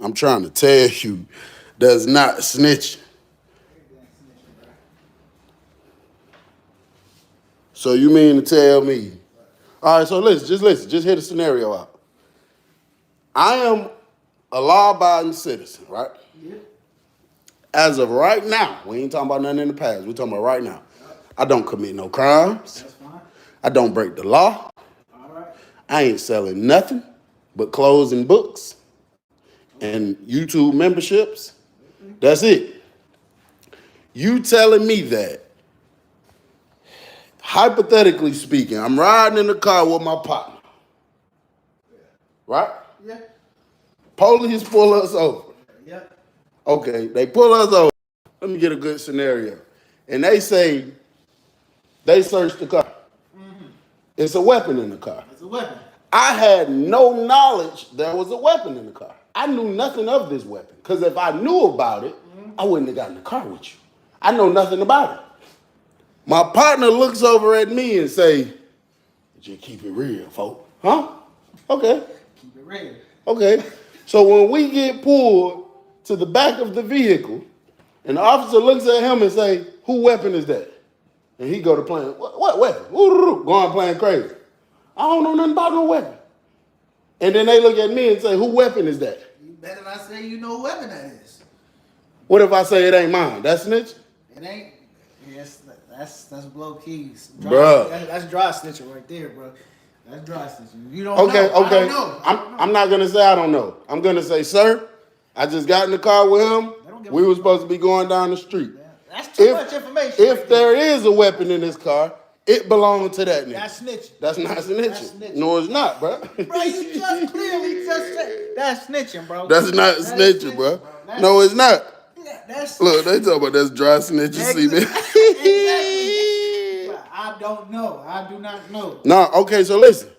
I'm trying to tell you, does not snitch. So you mean to tell me? All right, so listen, just hear the scenario out. I am a law-abiding citizen, right? Yeah. As of right now, we ain't talking about nothing in the past. We're talking about right now. I don't commit no crimes. That's fine. I don't break the law. All right. I ain't selling nothing but clothes and books and YouTube memberships. That's it. You telling me that, hypothetically speaking, I'm riding in the car with my partner, right? Yeah. Police pull us over. Yeah. Okay, they pull us over. Let me get a good scenario. And they say they searched the car. It's a weapon in the car. It's a weapon. I had no knowledge there was a weapon in the car. I knew nothing of this weapon. Because if I knew about it, I wouldn't have gotten in the car with you. I know nothing about it. My partner looks over at me and say, just keep it real, folk. Huh? Okay. Keep it real. Okay. So when we get pulled to the back of the vehicle, and the officer looks at him and say, whose weapon is that? And he go to playing, what weapon? Going playing crazy. I don't know nothing about no weapon. And then they look at me and say, whose weapon is that? You better not say you know what weapon that is. What if I say it ain't mine? That's snitch? It ain't. Yes, that's blow keys. Bruh. That's dry snitching right there, bro. That's dry snitching. You don't Okay, know. okay. I don't know. I'm not gonna say I don't know. I'm gonna say, sir, I just got in the car with him. We were supposed to be going down the street. That's too much information. If there is a weapon in this car, it belongs to that nigga. That's snitching. That's not snitching. That's snitching. No, it's not, bro. Bro, you just clearly just said that's snitching, bro. That's not snitching, bro. No, it's not. Yeah, that's Look, they talk about that's dry snitching, see, man. Exactly. I don't know. I do not know. Nah, okay, so listen.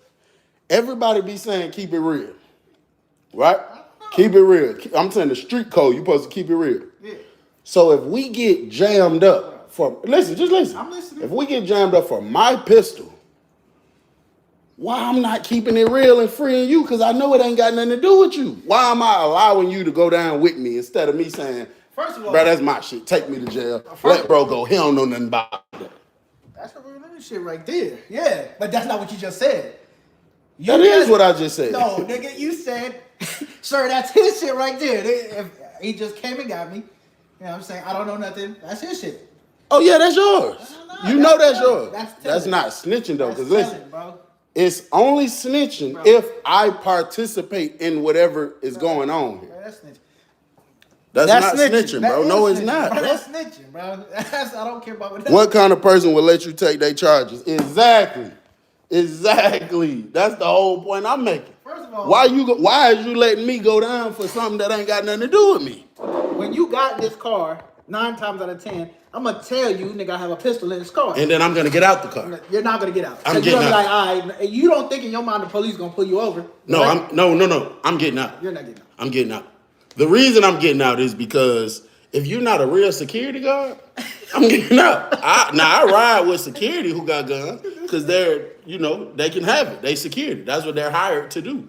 Everybody be saying keep it real, right? Keep it real. I'm saying the street code, you supposed to keep it real. Yeah. So if we get jammed up for, just listen. I'm listening. If we get jammed up for my pistol, why I'm not keeping it real and freeing you? Because I know it ain't got nothing to do with you. Why am I allowing you to go down with me instead of me saying, First of all, bro, that's my shit. Take me to jail. Let bro go. He don't know nothing about that. that's the real nigga shit right there. Yeah, but that's not what you just said. That is what I just said. No, nigga, you said, sir, that's his shit right there. If he just came and got me, you know what I'm saying? I don't know nothing. That's his shit. Oh, yeah, that's yours. No, You know that's yours. That's not snitching, though, because That's listen, telling, bro. it's only snitching Bro. if I participate in whatever is going on here. Bro, that's snitching. That's not snitching, bro. That No, is it's snitching, not, bro. bro. That's snitching, bro. I don't care about what that. What kind of person will let you take their charges? Exactly. That's the whole point I'm making. First of all, Why is you letting me go down for something that ain't got nothing to do with me? when you got in this car, 9 times out of 10, I'm gonna tell you, nigga, I have a pistol in this car. And then I'm gonna get out the car. You're not gonna get out. I'm 'Cause getting you're gonna out. be like, all right, you don't think in your mind the police gonna pull you over? No, right? no. I'm getting out. You're not getting out. I'm getting out. The reason I'm getting out is because if you're not a real security guard, I'm getting out. I ride with security who got guns because they're, they can have it. They security. That's what they're hired to do.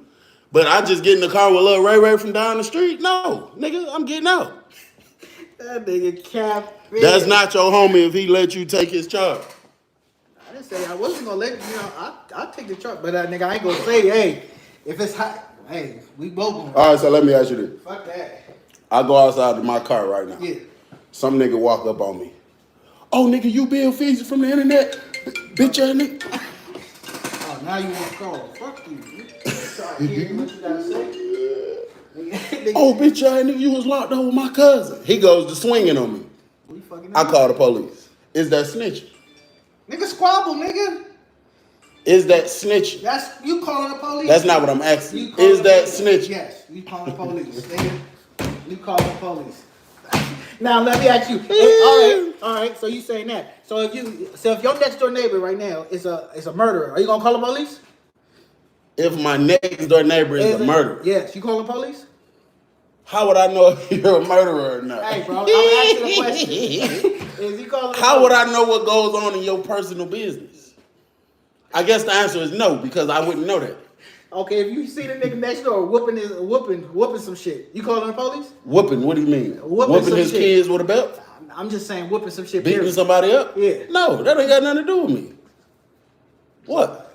But I just get in the car with little Ray from down the street? No, nigga, I'm getting out. That nigga cap. That's not your homie if he let you take his charge. I didn't say I wasn't gonna let you know. I'll take the truck, but nigga, I ain't gonna say, hey, if it's hot, hey, we both gonna. All right, so let me ask you this. Fuck that. I go outside to my car right now. Yeah. Some nigga walk up on me. Oh, nigga, you Bill Feezy from the internet? Bitch ass nigga. Oh, now you want to call. Fuck you. Sorry, hear what you gotta say. Oh, bitch ass nigga, you was locked up with my cousin. He goes to swinging on me. I call the police. Is that snitching? Nigga squabble, nigga. Is that snitching? That's you calling the police. That's not what I'm asking. Is that snitching? Yes, you calling the police. Nigga. You calling the police. Now let me ask you. All right. So you saying that? So if your next door neighbor right now is a murderer, are you gonna call the police? If my next door neighbor is a murderer, yes, you call the police. how would I know if you're a murderer or not? Hey, bro, I'm asking a question. Is he calling? How would I know what goes on in your personal business? I guess the answer is no, because I wouldn't know that. Okay, if you see the nigga next door whooping some shit, you calling the police? Whooping? What do you mean? Whooping some His shit. kids with a belt? I'm just saying whooping some shit. Beating Period. somebody up? Yeah. No, that ain't got nothing to do with me. What?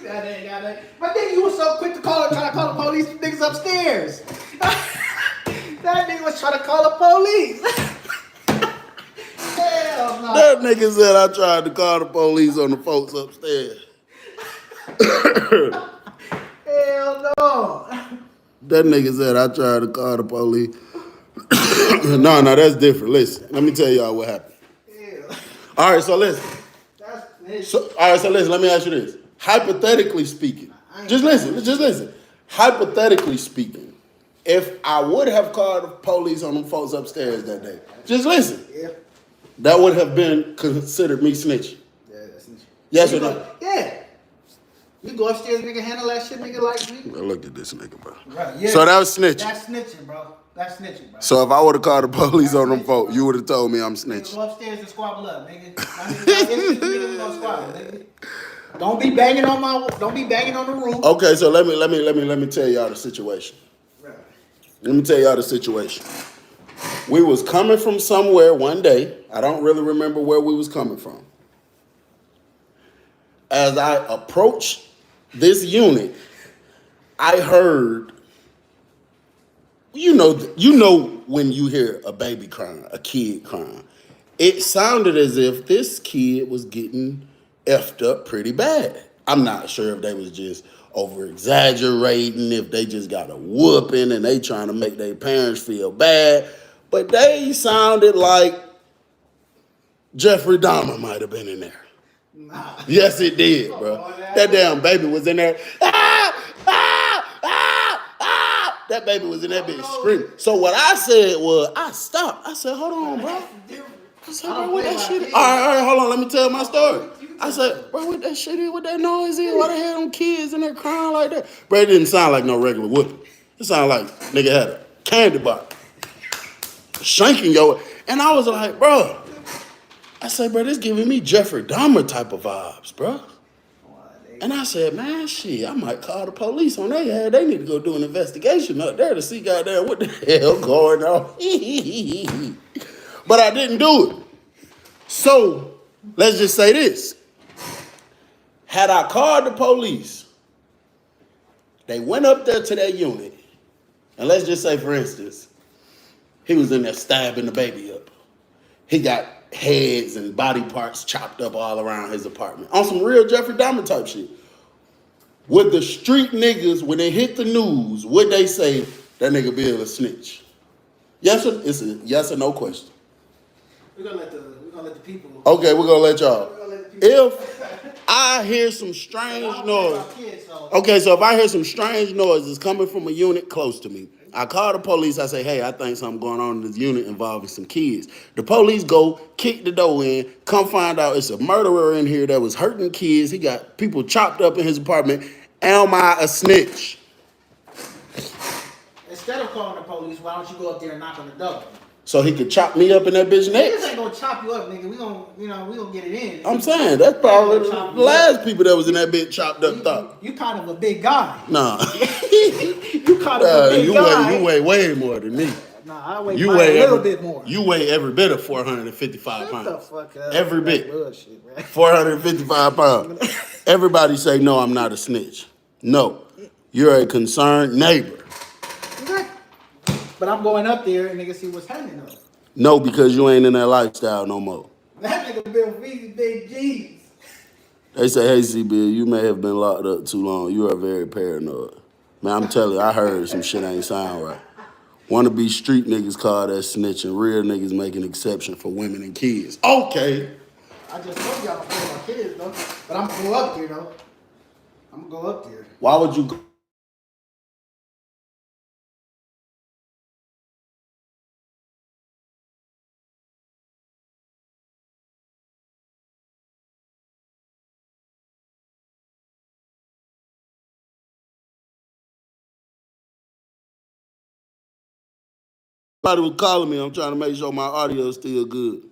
That ain't got that. But then you was so quick to try to call the police. Niggas upstairs. That nigga was trying to call the police. Hell no. That nigga said I tried to call the police on the folks upstairs. Hell no. That nigga said I tried to call the police. No, that's different. Listen, let me tell y'all what happened. Hell. All right, so listen. That's All right, so listen, let me ask you this. Hypothetically speaking, just listen. Hypothetically speaking, if I would have called the police on them folks upstairs that day, just listen, yeah. that would have been considered me snitching. Yeah, that's snitching. Yes or no? Yeah. You go upstairs, nigga, handle that shit, nigga, like me. Well, look at this nigga, bro. Right, yeah. So that was snitching. That's snitching, bro. That's snitching, bro. So if I would have called the police on them folks, you would have told me I'm Nigga, snitching. go upstairs and squabble up, nigga. We gonna squabble, nigga. Don't be banging on the roof. Okay, so let me tell y'all the situation. Right. Let me tell y'all the situation. We was coming from somewhere one day. I don't really remember where we was coming from. As I approached this unit, I heard, you know when you hear a baby crying, a kid crying, it sounded as if this kid was getting effed up pretty bad. I'm not sure if they was just over exaggerating, if they just got a whooping and they trying to make their parents feel bad, but they sounded like Jeffrey Dahmer might have been in there. Nah. Yes, it did, bro. That damn baby was in there. Ah, ah, ah, ah. That baby was in that bitch screaming. So what I said was, I stopped. I said, hold on, bro. I said, bro, what that shit is? All right, hold on. Let me tell my story. I said, bro, what that shit is? What that noise is? Why the hell them kids in there crying like that? Bro, it didn't sound like no regular whooping. It sounded like nigga had a candy bar. Shanking yo. And I was like, bro. I said, bro, this giving me Jeffrey Dahmer type of vibes, bro. And I said, man, shit, I might call the police on their head. They need to go do an investigation up there to see goddamn what the hell going on. But I didn't do it. So let's just say this. Had I called the police, they went up there to that unit, and let's just say, for instance, he was in there stabbing the baby up. He got heads and body parts chopped up all around his apartment. On some real Jeffrey Dahmer type shit. Would the street niggas, when they hit the news, would they say that nigga Bill a snitch? Yes or it's a yes or no question. We're gonna let the people. Okay, we're gonna let y'all. We're gonna let the people. If I hear some strange noise. Okay, so if I hear some strange noises coming from a unit close to me, I call the police. I say, hey, I think something going on in this unit involving some kids. The police go, kick the door in, come find out it's a murderer in here that was hurting kids. He got people chopped up in his apartment. Am I a snitch? Instead of calling the police, why don't you go up there and knock on the door? So he could chop me up in that bitch neck? Niggas ain't gonna chop you up, nigga. We gonna get it in. I'm saying, that's probably the last people that was in that bitch chopped up thought. You kind of a big guy. Nah. You kind of a big guy. You weigh way more than me. Nah, I weigh a little bit more. You weigh every bit of 455 pounds. Shut the fuck up. Every bit. Bullshit, man. 455 pounds. Everybody say, no, I'm not a snitch. No, you're a concerned neighbor. But I'm going up there and nigga see what's happening though. No, because you ain't in that lifestyle no more. That nigga Bill Feezy big G's. They say, hey, C-Bill, you may have been locked up too long. You are very paranoid. Man, I'm telling you, I heard some shit ain't sound right. Wanna be street niggas call that snitching. Real niggas make an exception for women and kids. Okay. I just told y'all I'm for my kids though. But I'm gonna go up there though. I'm gonna go up there. Why would you go? Somebody was calling me. I'm trying to make sure my audio is still good.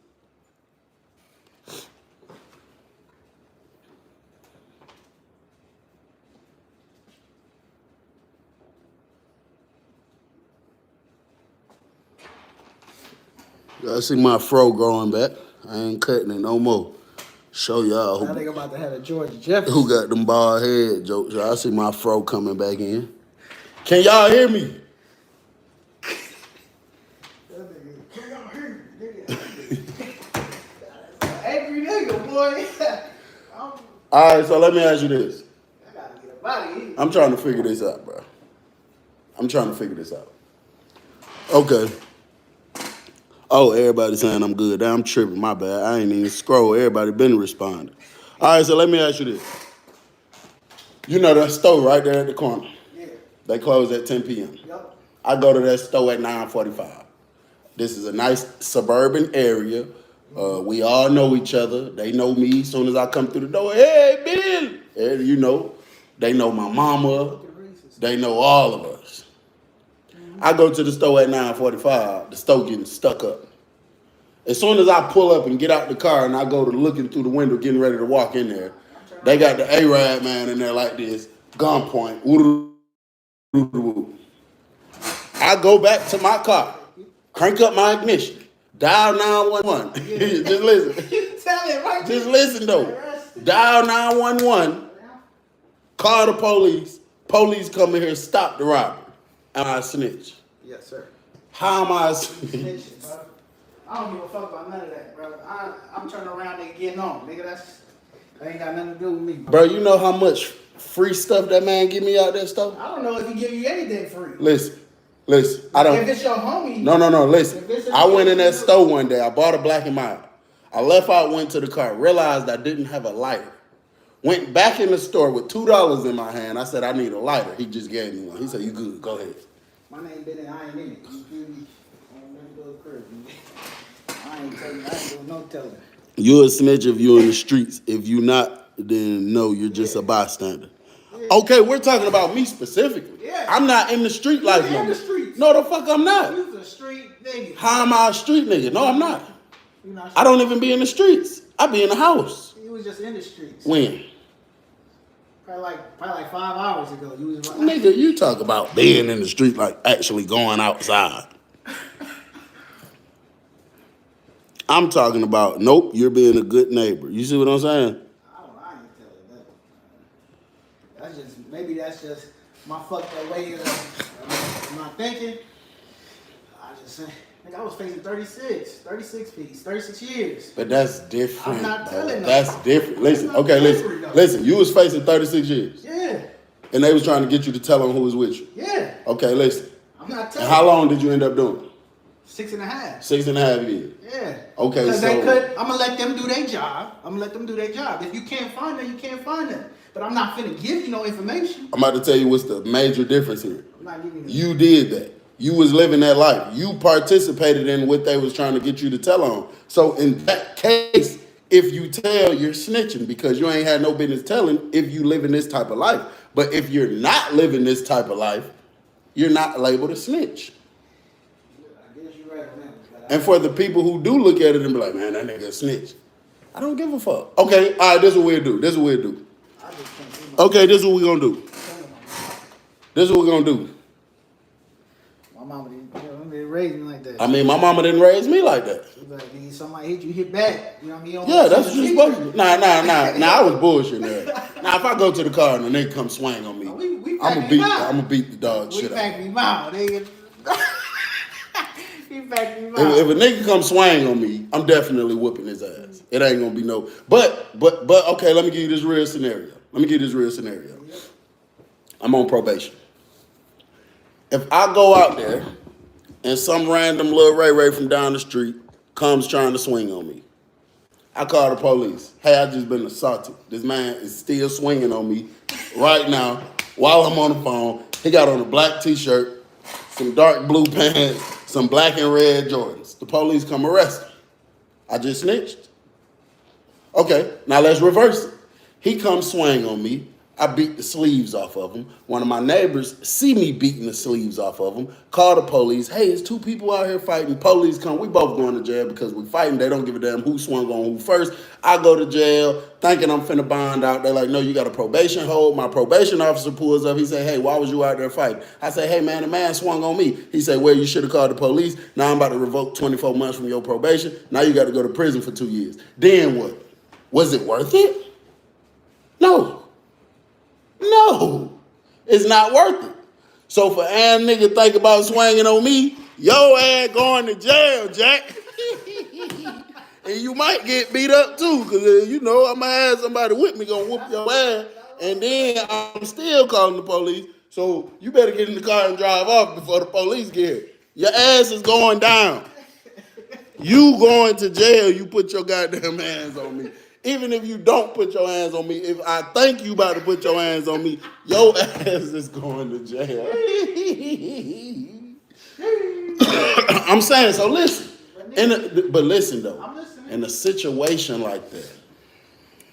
I see my fro growing back. I ain't cutting it no more. Show y'all I think I'm about to have a George who Jefferson. got them bald head jokes. I see my fro coming back in. Can y'all hear me? Can y'all hear me, nigga? Angry nigga, boy. All right, so let me ask you this. I gotta get a body. I'm trying to figure this out, bro. I'm trying to figure this out. Okay. Oh, everybody saying I'm good. I'm tripping. My bad. I ain't even scroll. Everybody been responding. All right, so let me ask you this. You know that store right there at the corner. Yeah. They close at 10 p.m. Yep. I go to that store at 9:45. This is a nice suburban area. We all know each other. They know me as soon as I come through the door. Hey, Bill. And you know, they know my mama. They know all of us. I go to the store at 9:45. The store getting stuck up. As soon as I pull up and get out the car and I go to looking through the window, getting ready to walk in there, they got the A-Rad man in there like this, gunpoint. I go back to my car, crank up my ignition, dial 911. Just listen. Tell it right. Just listen though. Dial 911. Call the police. Police come in here, stop the robbery. Am I a snitch? Yes, sir. How am I a snitch? Snitching, bro. I don't give a fuck about none of that, bro. I'm turning around and getting on, nigga. That ain't got nothing to do with me, Bro, you know how much free stuff that man give me out that stuff? I don't know if he give you anything free. Listen. I don't. If it's your homie. No. Listen. I went in that store one day. I bought a Black and Mild. I left out, went to the car, realized I didn't have a lighter. Went back in the store with $2 in my hand. I said, I need a lighter. He just gave me one. He said, you good, go ahead. My name been in, I ain't in it. You feel me? I don't never go crazy. I ain't telling, I ain't doing no telling. You a snitch if you in the streets. If you not, then no, you're just a bystander. Yeah. Okay, we're talking about me specifically. Yeah. I'm not in the street life no more. In the streets. No, the fuck I'm not. You's a street nigga. How am I a street nigga? No, I'm not. I don't even be in the streets. I be in the house. You was just in the streets. When? Probably like 5 hours ago. You was like, nigga, you talk about being in the street like actually going outside. I'm talking about, nope, you're being a good neighbor. You see what I'm saying? I ain't telling that. Maybe that's just my fucked up way of my thinking. I just say, nigga, I was facing 36 piece, 36 years. But that's different. I'm not telling That's different. Listen, okay, different, listen. You was facing 36 years. Yeah. And they was trying to get you to tell them who was with you. Yeah. Okay, listen. I'm not telling. And how long did you end up doing? 6.5. 6.5 years. Yeah. Okay, because so I'm gonna let them do their job. If you can't find them, you can't find them. But I'm not finna give you no information. I'm about to tell you what's the major difference here. I'm not giving you did that. You was living that life. You participated in what they was trying to get you to tell on. So in that case, if you tell, you're snitching because you ain't had no business telling if you living this type of life. But if you're not living this type of life, you're not labeled a snitch. I guess you're right on that. And for the people who do look at it and be like, man, that nigga a snitch. I don't give a fuck. Okay, all right, this is what we'll do. Okay, this is what we're going to do. This is what we're going to do. My mama didn't raise me like that. I mean, my mama didn't raise me like that. Like, somebody hit you, hit back. You know what I mean? Yeah, that's what you're supposed to do. Nah, I was bullshitting there. Now, if I go to the car and a nigga come swing on me, I'm gonna beat the dog shit out. We pack me out, nigga. He packed me out. If a nigga come swing on me, I'm definitely whooping his ass. It ain't gonna be no. But okay, let me give you this real scenario. I'm on probation. If I go out there and some random little Ray from down the street comes trying to swing on me, I call the police. Hey, I just been assaulted. This man is still swinging on me right now while I'm on the phone. He got on a black t-shirt, some dark blue pants, some black and red Jordans. The police come arrest him. I just snitched. Okay, now let's reverse it. He comes swing on me. I beat the sleeves off of him. One of my neighbors see me beating the sleeves off of him. Call the police. Hey, it's two people out here fighting. Police come. We both going to jail because we fighting. They don't give a damn who swung on who first. I go to jail thinking I'm finna bond out. They're like, no, you got a probation hold. My probation officer pulls up. He say, hey, why was you out there fighting? I say, hey, man, the man swung on me. He said, well, you should have called the police. Now I'm about to revoke 24 months from your probation. Now you got to go to prison for 2 years. Then what? Was it worth it? No. No, it's not worth it. So for Ann nigga think about swinging on me, your ass going to jail, Jack. And you might get beat up too, because you know I'm gonna have somebody with me gonna whoop your ass, and then I'm still calling the police. So you better get in the car and drive off before the police get here. Your ass is going down. You going to jail, you put your goddamn hands on me. Even if you don't put your hands on me, if I think you about to put your hands on me, your ass is going to jail. I'm saying, so listen. But listen though, in a situation like that,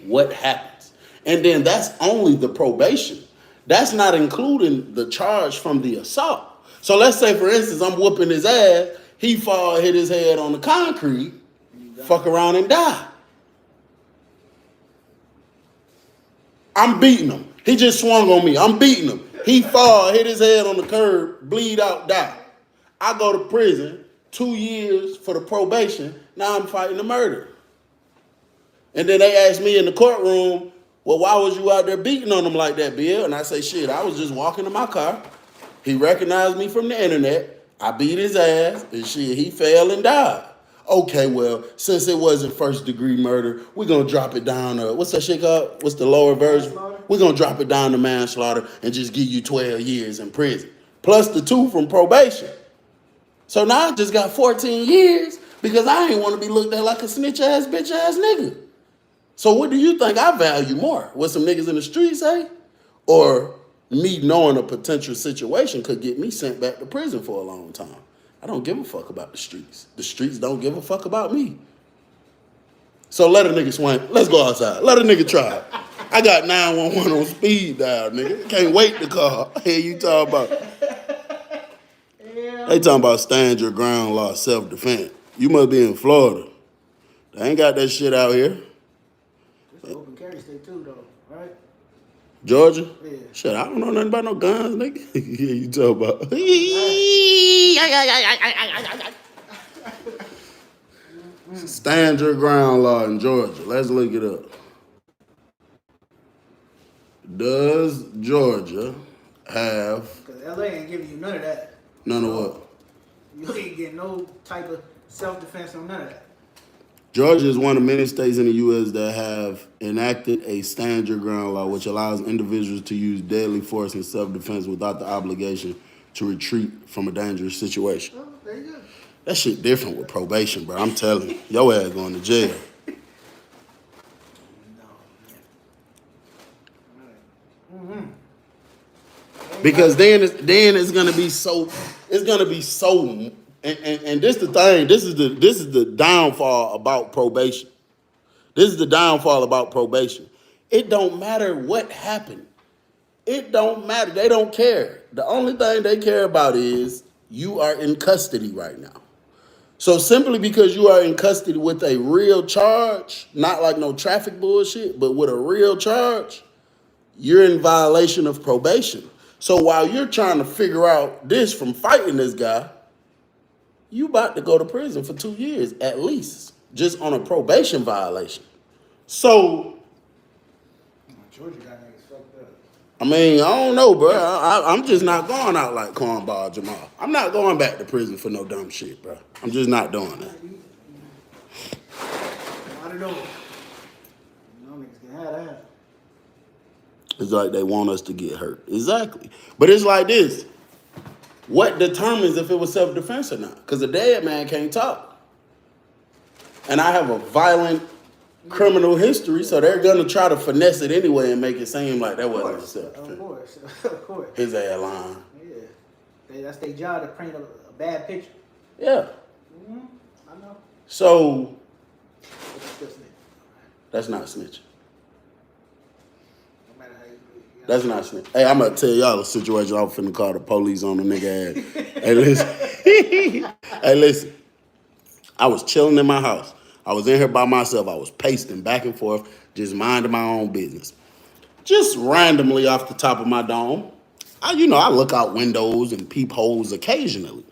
what happens? And then that's only the probation. That's not including the charge from the assault. So let's say, for instance, I'm whooping his ass, he fall, hit his head on the concrete, fuck around and die. I'm beating him. He just swung on me. I'm beating him. He fall, hit his head on the curb, bleed out, die. I go to prison, 2 years for the probation. Now I'm fighting the murder. And then they ask me in the courtroom, well, why was you out there beating on him like that, Bill? And I say, shit, I was just walking to my car. He recognized me from the internet. I beat his ass, and shit, he fell and died. Okay, well, since it wasn't first degree murder, we're going to drop it down. What's that shit called? What's the lower version? We're going to drop it down to manslaughter and just give you 12 years in prison. Plus the 2 from probation. So now I just got 14 years because I ain't want to be looked at like a snitch ass, bitch ass nigga. So what do you think I value more? What some niggas in the street say? Or me knowing a potential situation could get me sent back to prison for a long time? I don't give a fuck about the streets. The streets don't give a fuck about me. So let a nigga swing. Let's go outside. Let a nigga try it. I got 911 on speed dial, nigga. Can't wait to call. Hey, you talking about? They talking about stand your ground law, self-defense. You must be in Florida. They ain't got that shit out here. It's an open carry state too, though, right? Georgia? Yeah. Shit, I don't know nothing about no guns, nigga. Yeah, you talking about. Stand your ground law in Georgia. Let's look it up. Does Georgia have... Because LA ain't giving you none of that. None of what? You ain't getting no type of self-defense on none of that. Georgia is one of many states in the U.S. that have enacted a stand your ground law, which allows individuals to use deadly force in self-defense without the obligation to retreat from a dangerous situation. Oh, there you go. That shit different with probation, bro. I'm telling you. Your ass going to jail. Because then it's gonna be so and this the thing, this is the downfall about probation. This is the downfall about probation. It don't matter what happened. It don't matter. They don't care. The only thing they care about is you are in custody right now. So simply because you are in custody with a real charge, not like no traffic bullshit, but with a real charge, you're in violation of probation. So while you're trying to figure out this from fighting this guy, you about to go to prison for 2 years at least, just on a probation violation. So, Georgia got niggas fucked up. I mean, I don't know, bro. I'm just not going out like Cornball Jamal. I'm not going back to prison for no dumb shit, bro. I'm just not doing that. I don't know. No niggas can have that. It's like they want us to get hurt. Exactly. But it's like this. What determines if it was self-defense or not? Because a dead man can't talk. And I have a violent criminal history, so they're going to try to finesse it anyway and make it seem like that wasn't self-defense. Of course. Of course. His ass lying. Yeah. That's their job to paint a bad picture. Yeah. Mm-hmm. I know. So, that's not snitching. No matter how That's not snitching. Hey, I'm gonna tell y'all a situation. I'm finna call the police on the nigga ass. Hey, listen. Hey, listen. I was chilling in my house. I was in here by myself. I was pacing back and forth, just minding my own business. Just randomly off the top of my dome, I look out windows and peepholes occasionally.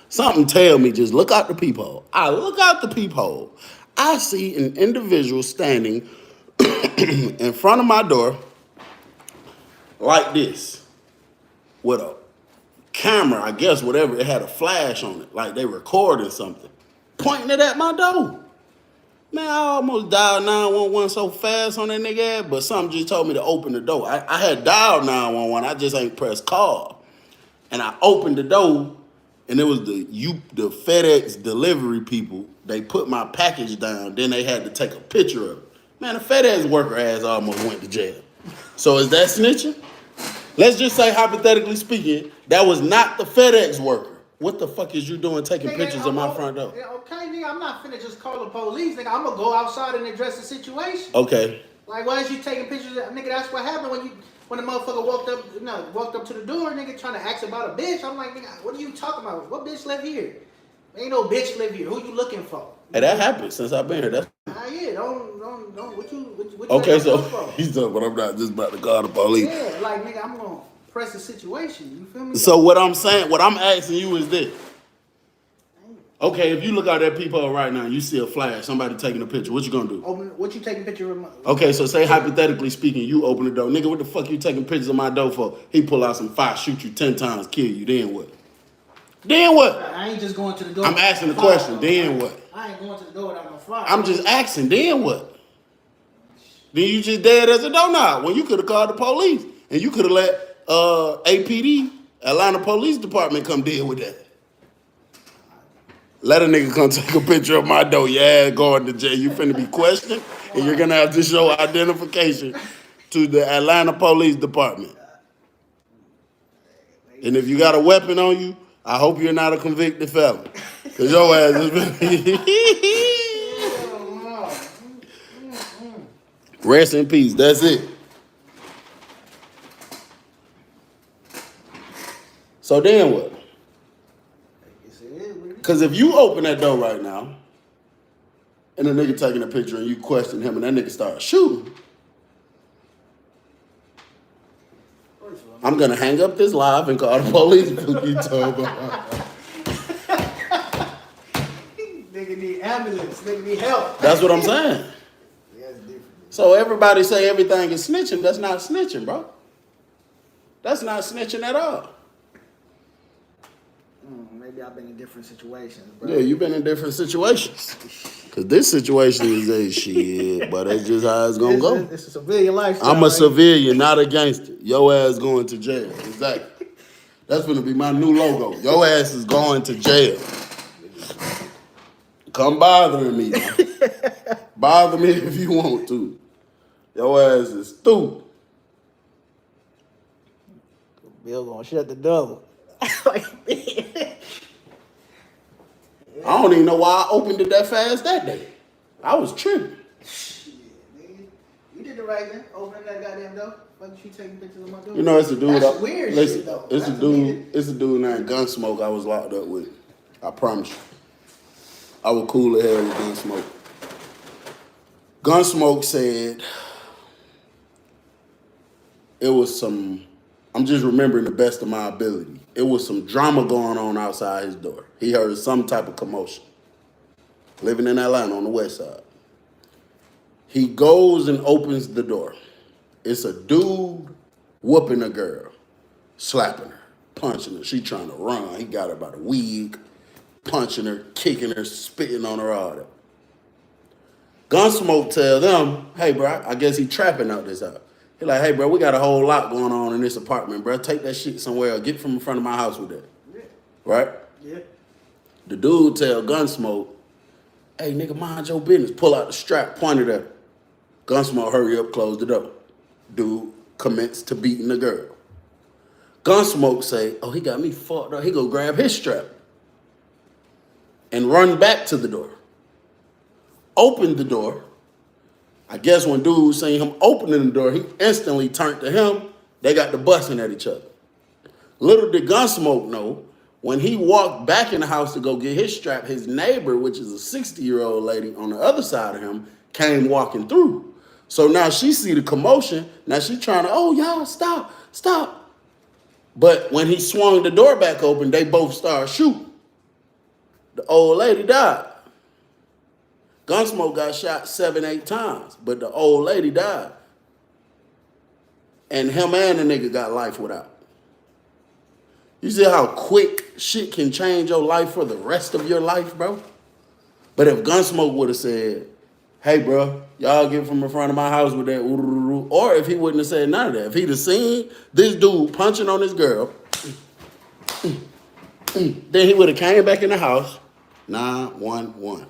Something tell me just look out the peephole. I look out the peephole. I see an individual standing in front of my door like this with a camera, I guess, whatever. It had a flash on it, like they recording something, pointing it at my door. Man, I almost dialed 911 so fast on that nigga ass, but something just told me to open the door. I had dialed 911, I just ain't pressed call. And I opened the door, and it was the FedEx delivery people. They put my package down, then they had to take a picture of it. Man, the FedEx worker ass almost went to jail. So is that snitching? Let's just say, hypothetically speaking, that was not the FedEx worker. What the fuck is you doing taking pictures of my front door? Okay, nigga, I'm not finna just call the police, nigga. I'm gonna go outside and address the situation. Okay. Like, why is you taking pictures of, nigga, that's what happened when the motherfucker walked up to the door, nigga, trying to ask about a bitch. I'm like, nigga, what are you talking about? What bitch live here? Ain't no bitch live here. Who you looking for? Hey, that happened since I've been here. That's yeah, don't, what you okay, so for? he's talking, but I'm not just about to call the police. Yeah, like, nigga, I'm gonna press the situation. You feel me? So what I'm asking you is this. Okay, if you look out that peephole right now, you see a flash, somebody taking a picture, what you gonna do? What you taking a picture of? Okay, so say hypothetically speaking, you open the door. Nigga, what the fuck you taking pictures of my door for? He pull out some fire, shoot you 10 times, kill you, then what? Then what? I ain't just going to the door. I'm asking the question, then what? I ain't going to the door without no fire. I'm just asking, then what? Then you just dead as a doorknob when you could have called the police. And you could have let APD, Atlanta Police Department, come deal with that. Let a nigga come take a picture of my door. Yeah, going to jail. You finna be questioned, and you're gonna have to show identification to the Atlanta Police Department. And if you got a weapon on you, I hope you're not a convicted felon. Cause your ass is rest in peace. That's it. So then what? Because if you open that door right now, and the nigga taking a picture and you question him and that nigga starts shooting, I'm going to hang up this live and call the police. Nigga need ambulance. Nigga need help. That's what I'm saying. Yeah, it's different. So everybody say everything is snitching. That's not snitching, bro. That's not snitching at all. Maybe I've been in different situations, bro. Yeah, you've been in different situations. Because this situation is a shit, but that's just how it's going to go. It's a civilian lifestyle. I'm a civilian, not a gangster. Your ass going to jail. Exactly. That's going to be my new logo. Your ass is going to jail. Come bothering me. Bother me if you want to. Your ass is stupid. Bill gonna shut the door. I don't even know why I opened it that fast that day. I was tripping. Shit, nigga. You did the right thing. Opening that goddamn door. Fuck you taking pictures of my door. You know, it's a dude. That's weird shit, though. It's a dude named Gunsmoke I was locked up with. I promise you. I was cool as hell with Gunsmoke. Gunsmoke said it was some, I'm just remembering the best of my ability. It was some drama going on outside his door. He heard some type of commotion. Living in Atlanta on the west side. He goes and opens the door. It's a dude whooping a girl, slapping her, punching her. She trying to run. He got her by the wig, punching her, kicking her, spitting on her, all that. Gunsmoke tell them, hey, bro, I guess he trapping out this house. He like, hey, bro, we got a whole lot going on in this apartment, bro. Take that shit somewhere or get from in front of my house with that. Yeah. Right? Yeah. The dude tell Gunsmoke, hey, nigga, mind your business. Pull out the strap, pointed at her. Gunsmoke, hurry up, close the door. Dude commenced to beating the girl. Gunsmoke say, oh, he got me fucked up. He go grab his strap and run back to the door. Open the door. I guess when dude seen him opening the door, he instantly turned to him. They got to busting at each other. Little did Gunsmoke know, when he walked back in the house to go get his strap, his neighbor, which is a 60-year-old lady on the other side of him, came walking through. So now she see the commotion. Now she trying to, oh, y'all, stop, stop. But when he swung the door back open, they both started shooting. The old lady died. Gunsmoke got shot 7, 8 times, but the old lady died. And him and the nigga got life without. You see how quick shit can change your life for the rest of your life, bro? But if Gunsmoke would have said, hey, bro, y'all get from in front of my house with that, or if he wouldn't have said none of that, if he'd have seen this dude punching on this girl, then he would have came back in the house, 911.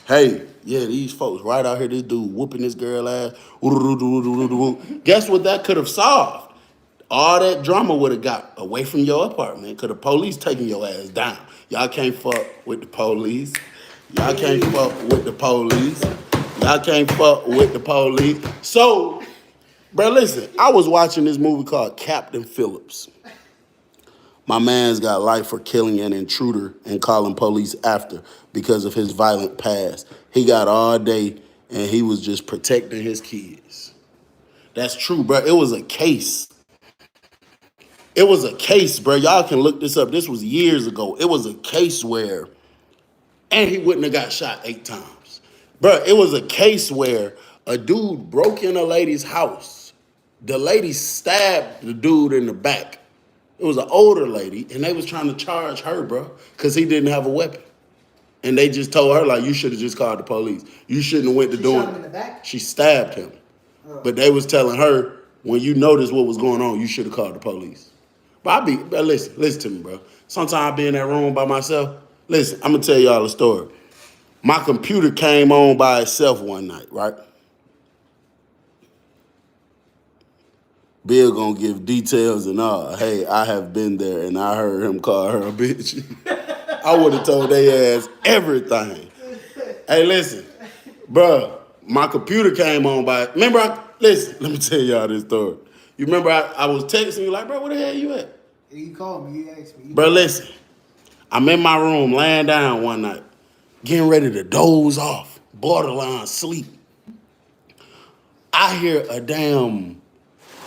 Hey, yeah, these folks right out here, this dude whooping this girl ass. Guess what that could have solved? All that drama would have got away from your apartment because the police taking your ass down. Y'all can't fuck with the police. Y'all can't fuck with the police. Y'all can't fuck with the police. So, bro, listen, I was watching this movie called Captain Phillips. My man's got life for killing an intruder and calling police after because of his violent past. He got all day and he was just protecting his kids. That's true, bro. It was a case. It was a case, bro. Y'all can look this up. This was years ago. It was a case where, and he wouldn't have got shot 8 times. Bro, it was a case where a dude broke in a lady's house. The lady stabbed the dude in the back. It was an older lady, and they was trying to charge her, bro, because he didn't have a weapon. And they just told her, like, you should have just called the police. You shouldn't have went to doing it. She shot him in the back? She stabbed him. Oh. But they was telling her, when you noticed what was going on, you should have called the police. But listen to me, bro. Sometimes I be in that room by myself. Listen, I'm gonna tell y'all a story. My computer came on by itself one night, right? Bill gonna give details and all. Hey, I have been there and I heard him call her a bitch. I would have told they ass everything. Hey, listen, bro, my computer came on by, listen, let me tell y'all this story. You remember I was texting you like, bro, where the hell you at? You called me, you asked me. Bro, listen, I'm in my room laying down one night, getting ready to doze off, borderline sleep. I hear a damn,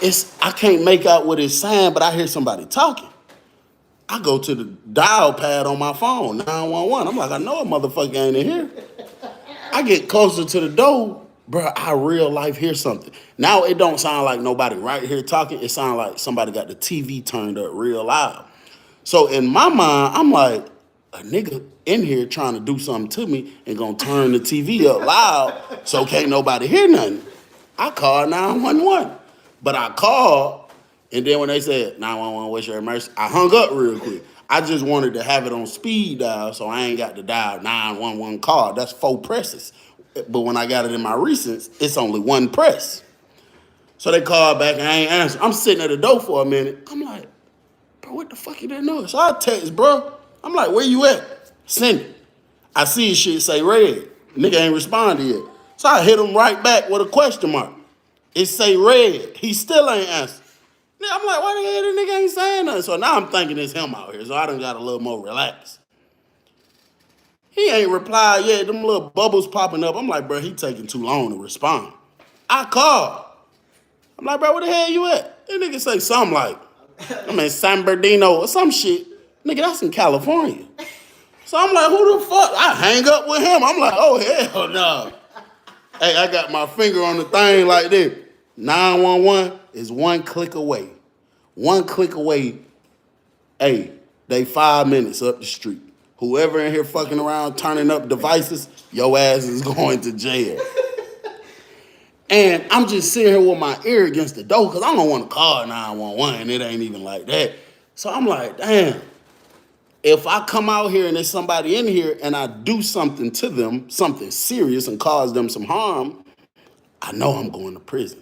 I can't make out what it's saying, but I hear somebody talking. I go to the dial pad on my phone, 911. I'm like, I know a motherfucker ain't in here. I get closer to the door. Bro, I real life hear something. Now it don't sound like nobody right here talking. It sounds like somebody got the TV turned up real loud. So in my mind, I'm like, a nigga in here trying to do something to me and gonna turn the TV up loud so can't nobody hear nothing. I called 911. But I called, and then when they said, 911, what's your emergency? I hung up real quick. I just wanted to have it on speed dial so I ain't got to dial 911 call. That's 4 presses. But when I got it in my recents, it's only 1 press. So they called back and I ain't answering. I'm sitting at the door for a minute. I'm like, bro, what the fuck you didn't know? So I text, bro. I'm like, where you at? Send it. I see his shit say red. Nigga ain't responded yet. So I hit him right back with a question mark. It say red. He still ain't answered. I'm like, why the hell this nigga ain't saying nothing? So now I'm thinking it's him out here. So I done got a little more relaxed. He ain't replied yet. Them little bubbles popping up. I'm like, bro, he taking too long to respond. I called. I'm like, bro, where the hell you at? That nigga say something like, I'm in San Bernardino or some shit. Nigga, that's in California. So I'm like, who the fuck? I hang up with him. I'm like, oh, hell no. Hey, I got my finger on the thing like this. 911 is 1 click away. 1 click away. Hey, they 5 minutes up the street. Whoever in here fucking around turning up devices, your ass is going to jail. And I'm just sitting here with my ear against the door because I don't want to call 911. It ain't even like that. So I'm like, damn. If I come out here and there's somebody in here and I do something to them, something serious and cause them some harm, I know I'm going to prison.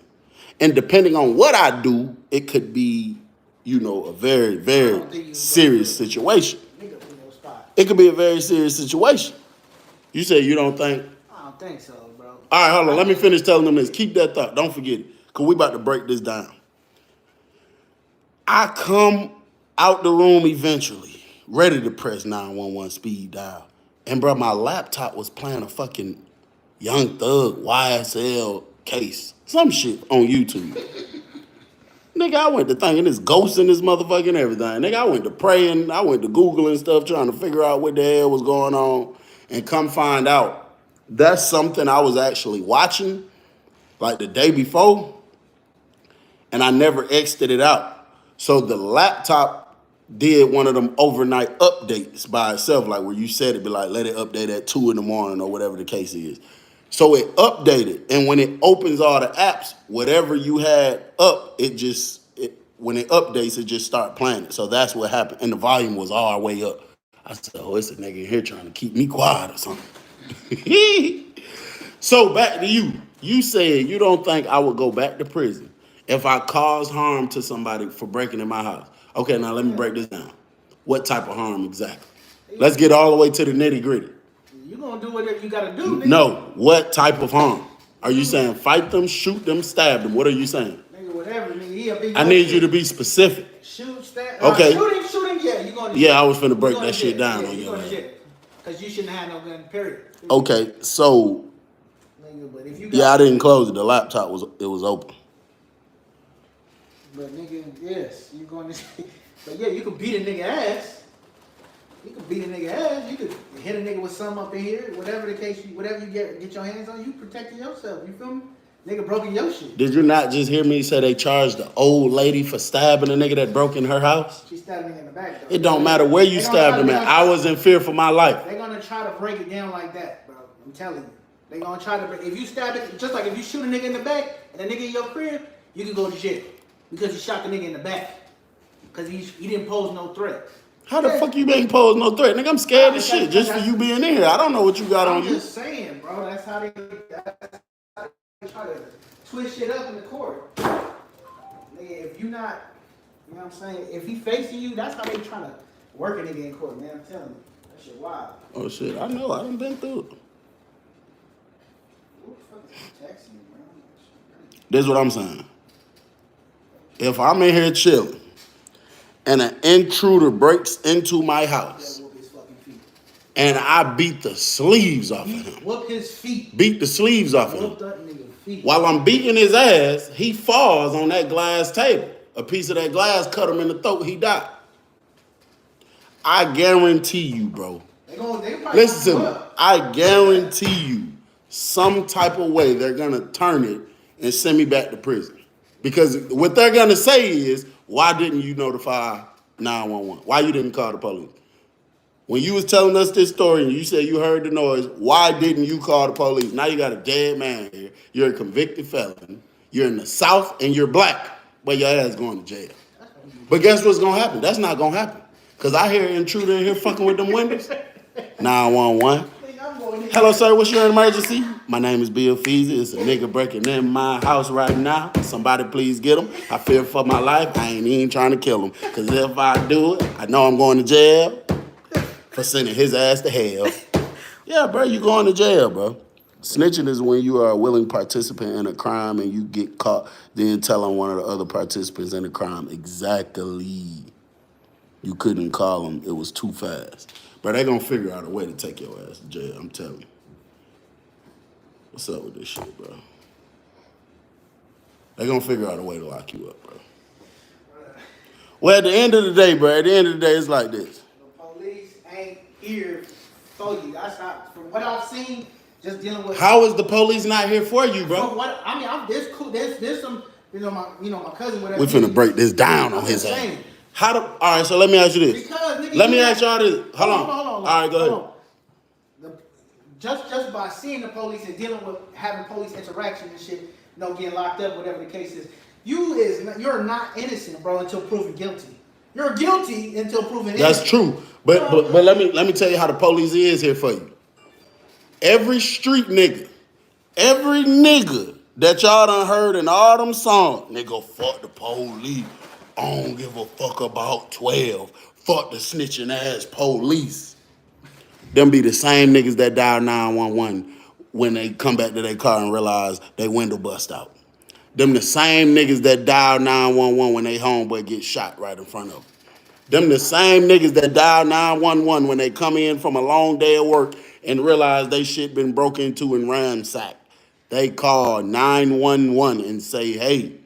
And depending on what I do, it could be, a very, very serious situation. It could be a very serious situation. You say you don't think? I don't think so, bro. All right, hold on. Let me finish telling them this. Keep that thought. Don't forget it. Because we about to break this down. I come out the room eventually, ready to press 911 speed dial. And bro, my laptop was playing a fucking Young Thug YSL case. Some shit on YouTube. Nigga, I went to thinking this ghost in this motherfucker and everything. Nigga, I went to praying, I went to Googling stuff, trying to figure out what the hell was going on. And come find out, that's something I was actually watching, like the day before, and I never exited it out. So the laptop did one of them overnight updates by itself, like where you said it, be like, let it update at 2 in the morning or whatever the case is. So it updated, and when it opens all the apps, whatever you had up, when it updates, it just start playing it. So that's what happened, and the volume was all the way up. I said, oh, it's a nigga in here trying to keep me quiet or something. So back to you. You said you don't think I would go back to prison if I caused harm to somebody for breaking in my house. Okay, now let me break this down. What type of harm exactly? Let's get all the way to the nitty gritty. You gonna do whatever you gotta do, nigga. No, what type of harm? Are you saying fight them, shoot them, stab them? What are you saying? Nigga, whatever, nigga. I need you to be specific. Shoot, stab. Okay. Shooting, yeah, you going to Yeah, jail. I was finna break that shit down on you. you. Going to jail. Because you shouldn't have no gun, period. Okay, so Nigga, but if you yeah, I didn't close it. The laptop was open. But nigga, yes, you going to. But yeah, you could beat a nigga ass. You could beat a nigga ass. You could hit a nigga with something up in here. Whatever the case, whatever you get your hands on, you protecting yourself. You feel me? Nigga broken your shit. Did you not just hear me say they charged the old lady for stabbing a nigga that broke in her house? She stabbed me in the back, though. It don't matter where you stabbed him at. I was in fear for my life. They're gonna try to break it down like that, bro. I'm telling you. They're gonna try to break. If you stab it, just like if you shoot a nigga in the back and a nigga in your crib, you can go to jail because you shot the nigga in the back because he didn't pose no threat. How the fuck you ain't pose no threat? Nigga, I'm scared as shit just for you being in here. I don't know what you got on you. I'm just saying, bro. That's how they try to twist shit up in the court. Nigga, if you not, you know what I'm saying? If he facing you, that's how they trying to work a nigga in court, man. I'm telling you. That shit wild. Oh shit, I know. I done been through it. Who the fuck is texting me, bro? This is what I'm saying. If I'm in here chilling and an intruder breaks into my house Whoop his fucking feet. and I beat the sleeves off of him. Whoop his feet. Beat the sleeves off of Whoop him. that nigga feet. While I'm beating his ass, he falls on that glass table. A piece of that glass cut him in the throat. He died. I guarantee you, bro. They probably Listen to me. up. I guarantee you, some type of way they're gonna turn it and send me back to prison. Because what they're gonna say is, why didn't you notify 911? Why you didn't call the police? When you was telling us this story and you said you heard the noise, why didn't you call the police? Now you got a dead man here. You're a convicted felon. You're in the South and you're black, but your ass going to jail. But guess what's gonna happen? That's not gonna happen. Cause I hear an intruder in here fucking with them windows. 911. Hello, sir. What's your emergency? My name is Bill Feezy. It's a nigga breaking in my house right now. Somebody please get him. I fear for my life. I ain't even trying to kill him. Cause if I do it, I know I'm going to jail for sending his ass to hell. Yeah, bro, you going to jail, bro. Snitching is when you are a willing participant in a crime and you get caught, then telling one of the other participants in the crime exactly. You couldn't call them. It was too fast. But they gonna figure out a way to take your ass to jail, I'm telling you. What's up with this shit, bro? They gonna figure out a way to lock you up, bro. Well, at the end of the day, bro, at the end of the day, it's like this. The police ain't here for you. That's not, from what I've seen, just dealing with. How is the police not here for you, bro? From what I mean, there's cool. There's some, my cousin. Whatever. We finna break this down on his ass. All right, so let me ask you this. Because, nigga, let me ask y'all this. Hold on. All right, go ahead. Just by seeing the police and dealing with having police interaction and shit, getting locked up, whatever the case is, you're not innocent, bro, until proven guilty. You're guilty until proven innocent. That's true. But let me tell you how the police is here for you. Every street nigga, every nigga that y'all done heard in all them songs, nigga, fuck the police. I don't give a fuck about 12. Fuck the snitching ass police. Them be the same niggas that dial 911. when they come back to their car and realize they window bust out. Them the same niggas that dial 911 when they homeboy get shot right in front of them. Them the same niggas that dial 911 when they come in from a long day of work and realize they shit been broke into and ransacked. They call 911 and say, hey,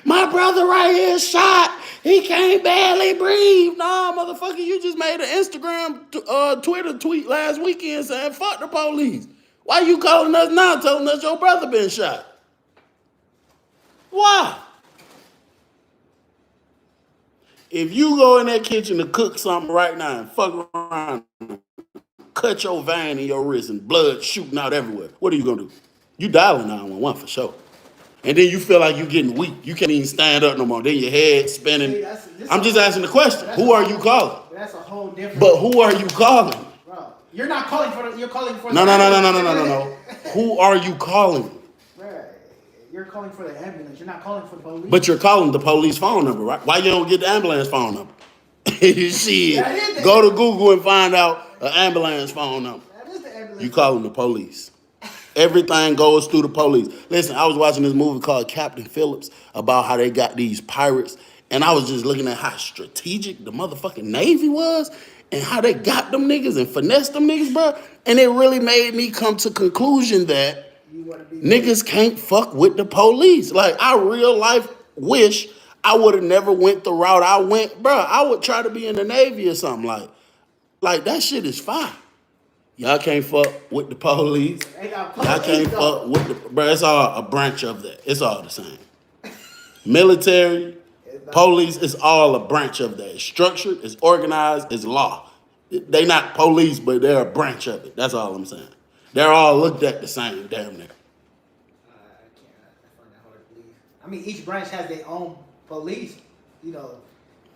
my brother right here is shot. He can't barely breathe. Nah, motherfucker, you just made an Instagram, Twitter tweet last weekend saying, fuck the police. Why you calling us now telling us your brother been shot? Why? If you go in that kitchen to cook something right now and fuck around, cut your vein in your wrist and blood shooting out everywhere, what are you gonna do? You dialing 911 for sure. And then you feel like you're getting weak. You can't even stand up no more. Then your head spinning. See, I'm just asking the question. Who are you calling? That's a whole different. But who are you calling? Bro, you're not calling for. You're calling for. No. Who are you calling? Bro, you're calling for the ambulance. You're not calling for the police. But you're calling the police phone number, right? Why you don't get the ambulance phone number? Shit. Yeah, Go to Google and find out an ambulance phone number. That is the ambulance. You calling the police. Everything goes through the police. Listen, I was watching this movie called Captain Phillips about how they got these pirates, and I was just looking at how strategic the motherfucking Navy was and how they got them niggas and finessed them niggas, bro. And it really made me come to conclusion that niggas can't fuck with the police. Like, I real life wish I would have never went the route I went, bro. I would try to be in the Navy or something like that shit is fire. Y'all can't fuck with the police. Y'all can't fuck with the... Bro, it's all a branch of that. It's all the same. Military, police, it's all a branch of that. It's structured, it's organized, it's law. They not police, but they're a branch of it. That's all I'm saying. They're all looked at the same, damn near. I find that hard to believe. I mean, each branch has their own police, you know,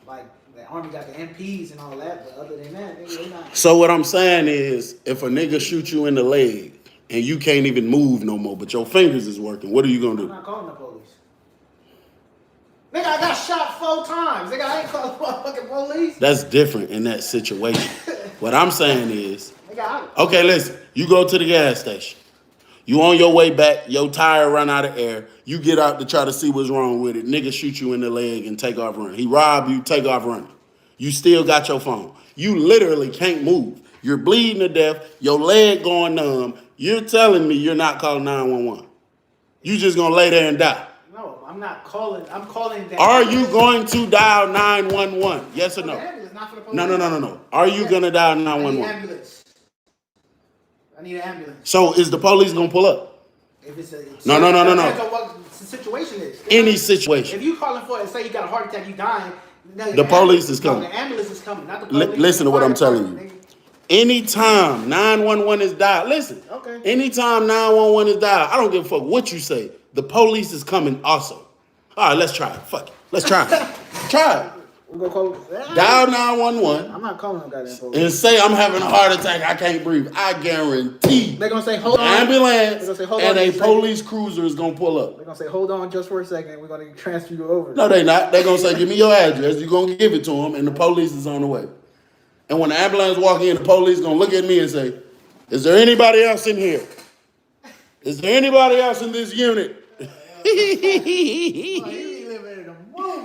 like the Army got the MPs and all that, but other than that, they not. So what I'm saying is, if a nigga shoot you in the leg and you can't even move no more, but your fingers is working, what are you gonna do? I'm not calling the police. Nigga, I got shot 4 times. Nigga, I ain't calling the motherfucking police. That's different in that situation. What I'm saying is, Nigga, okay, listen, you go to the gas station. You on your way back, your tire run out of air. You get out to try to see what's wrong with it. Nigga shoot you in the leg and take off running. He rob you, take off running. You still got your phone. You literally can't move. You're bleeding to death. Your leg going numb. You're telling me you're not calling 911. You just gonna lay there and die. No, I'm not calling. I'm calling that. Are you going to dial 911? Yes or no? Not for the police. No. Are you gonna dial 911? I need an ambulance. So is the police gonna pull up? If it's a No. Depends on what the situation is. Any situation. If you calling for it, say you got a heart attack, you dying. No, The police is coming. No, the ambulance is coming, not the police. Listen to what I'm telling you. Anytime 911 is dialed, listen. Okay. Anytime 911 is dialed, I don't give a fuck what you say. The police is coming also. All right, let's try it. Fuck it. Let's try it. Try it. We're gonna call Dial 911. I'm not calling no goddamn police. And say I'm having a heart attack. I can't breathe. I guarantee. They're gonna say hold on. Ambulance They're gonna say, hold and on a police cruiser is gonna pull up. They're gonna say hold on just for a second. We're gonna transfer you over. No, they not. They're gonna say give me your address. You're gonna give it to them, and the police is on the way. And when the ambulance walk in, the police gonna look at me and say, "Is there anybody else in here? Is there anybody else in this unit?"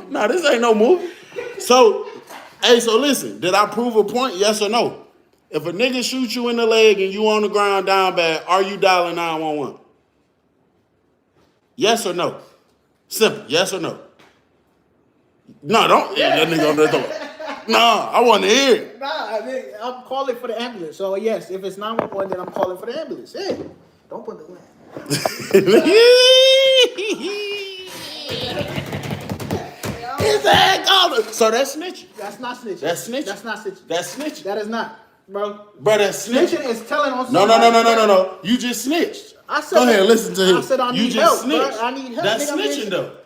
Nah, this ain't no movie. So listen, did I prove a point? Yes or no? If a nigga shoot you in the leg and you on the ground down bad, are you dialing 911? Yes or no? Simple. Yes or no? No, don't. Yeah, that nigga on the door. Nah, I want to hear it. Nah, I'm calling for the ambulance. So yes, if it's 911, then I'm calling for the ambulance. Yeah. Don't put the lamp. So that's snitching. That's not snitching. That's snitching. That's not snitching. That's snitching. That is not, bro. Bro, that's snitching. Snitching is telling on No. somebody. You just snitched. I said Go ahead, listen to him. I said I you need just help, bro. snitched. I need help. That's Nigga, snitching though.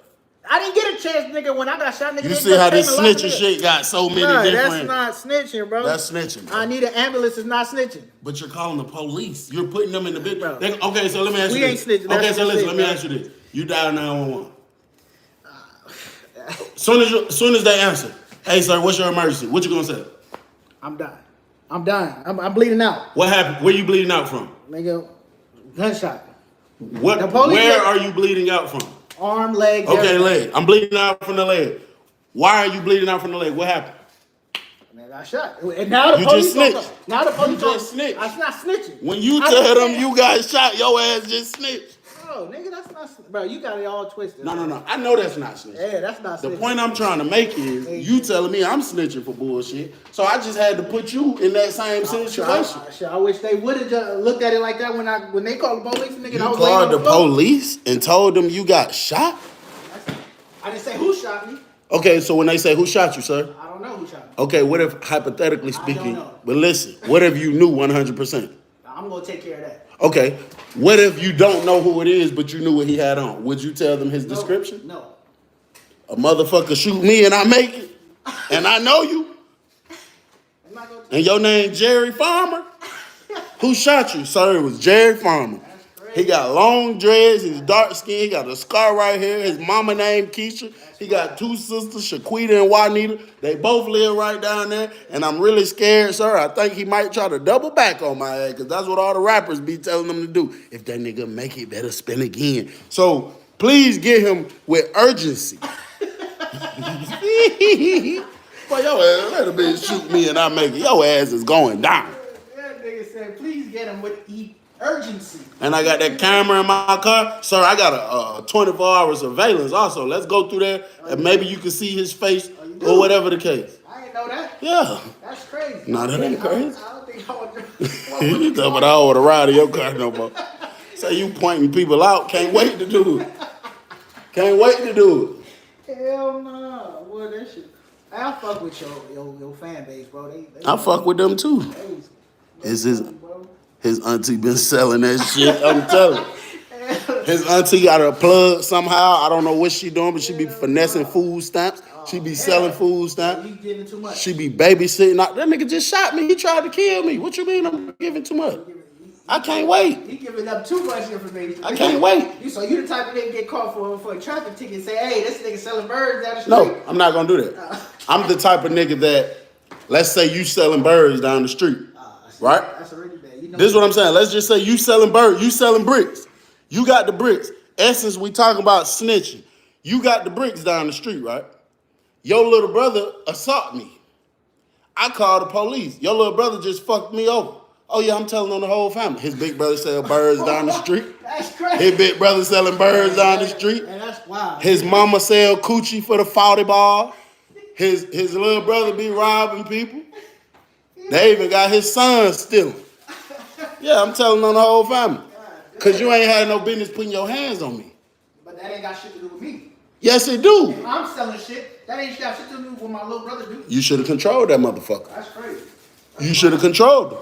I didn't get a chance, nigga, when I got shot, nigga. You they see just how came this and locked me snitching up. shit got so many Bro, different. that's not snitching, bro. That's snitching. Bro. I need an ambulance. It's not snitching. But you're calling the police. You're putting them in the big. Bro. Okay, so let me ask you We this. ain't snitching. Okay, That's so listen. it, Let me bro. ask you this. You dial 911. Soon as they answer, hey sir, what's your emergency? What you gonna say? I'm dying. I'm dying. I'm bleeding out. What happened? Where you bleeding out from? Nigga, gunshot. What? The police Where leg- are you bleeding out from? Arm, leg. Okay, everything. leg. I'm bleeding out from the leg. Why are you bleeding out from the leg? What happened? Man, I shot. And now the You police just gonna snitched. come. Now the police You just snitched. I'm not snitching. When you I tell just them said- you got shot, your ass just snitched. Oh, nigga, that's not. Bro, you got it all twisted. No. I know that's not snitching. Yeah, that's not. The snitching. point I'm trying to make is you telling me I'm snitching for bullshit. So I just had to put you in that same situation. I wish they would have just looked at it like that when they called the police. Nigga, You I was laying on called the floor. police and told them you got shot? I didn't say who shot me. Okay, so when they say who shot you, sir? I don't know who shot me. Okay, what if hypothetically don't speaking, know. but listen, what if you knew 100%? I'm gonna take care of that. Okay, what if you don't know who it is, but you knew what he had on? Would you tell them his description? No. A motherfucker shoot me and I make it, and I know you, I'm not gonna. and your name Jerry Farmer? Who shot you? Sir, it was Jerry Farmer. He got long dreads, he's dark skinned, he got a scar right here. His mama named Keisha. He got two sisters, Shaquita and Juanita. They both live right down there. And I'm really scared, sir. I think he might try to double back on my ass, because that's what all the rappers be telling them to do. If that nigga make it, better spin again. So please get him with urgency. Boy, your ass, let a bitch shoot me and I make it. Your ass is going down. That nigga said, please get him with urgency. And I got that camera in my car. Sir, I got a 24-hour surveillance also. Let's go through there and maybe you can see his face or whatever the case. I didn't know that. Yeah. That's crazy. No, that ain't crazy. I don't think I would. You talking about I don't want to ride in your car no more. Say you pointing people out. Can't wait to do it. Can't wait to do it. Hell no. Boy, that shit. I fuck with your fan base, bro. They I fuck with them too. Is his auntie been selling that shit? I'm telling you. His auntie got a plug somehow. I don't know what she doing, but she be finessing food stamps. She be selling food stamps. You giving too much. She be babysitting. That nigga just shot me. He tried to kill me. What you mean I'm giving too much? I can't wait. You giving up too much information. I can't wait. So you the type of nigga get caught for a traffic ticket and say, hey, this nigga selling birds down the street. No, I'm not gonna do that. I'm the type of nigga that, let's say you selling birds down the street, right? That's already bad. You know This is what I'm saying. Let's just say you selling birds, you selling bricks. You got the bricks. Essence, we talking about snitching. You got the bricks down the street, right? Your little brother assault me. I call the police. Your little brother just fucked me over. Oh yeah, I'm telling on the whole family. His big brother sell birds down the street. That's crazy. His big brother selling birds down the street. And that's wild. His mama sell coochie for the 40 ball. His little brother be robbing people. They even got his son stealing. Yeah, I'm telling on the whole family. Cause you ain't had no business putting your hands on me. But that ain't got shit to do with me. Yes, it do. If I'm selling shit, that ain't got shit to do with what my little brother do. You should have controlled that motherfucker. That's crazy. You should have controlled him.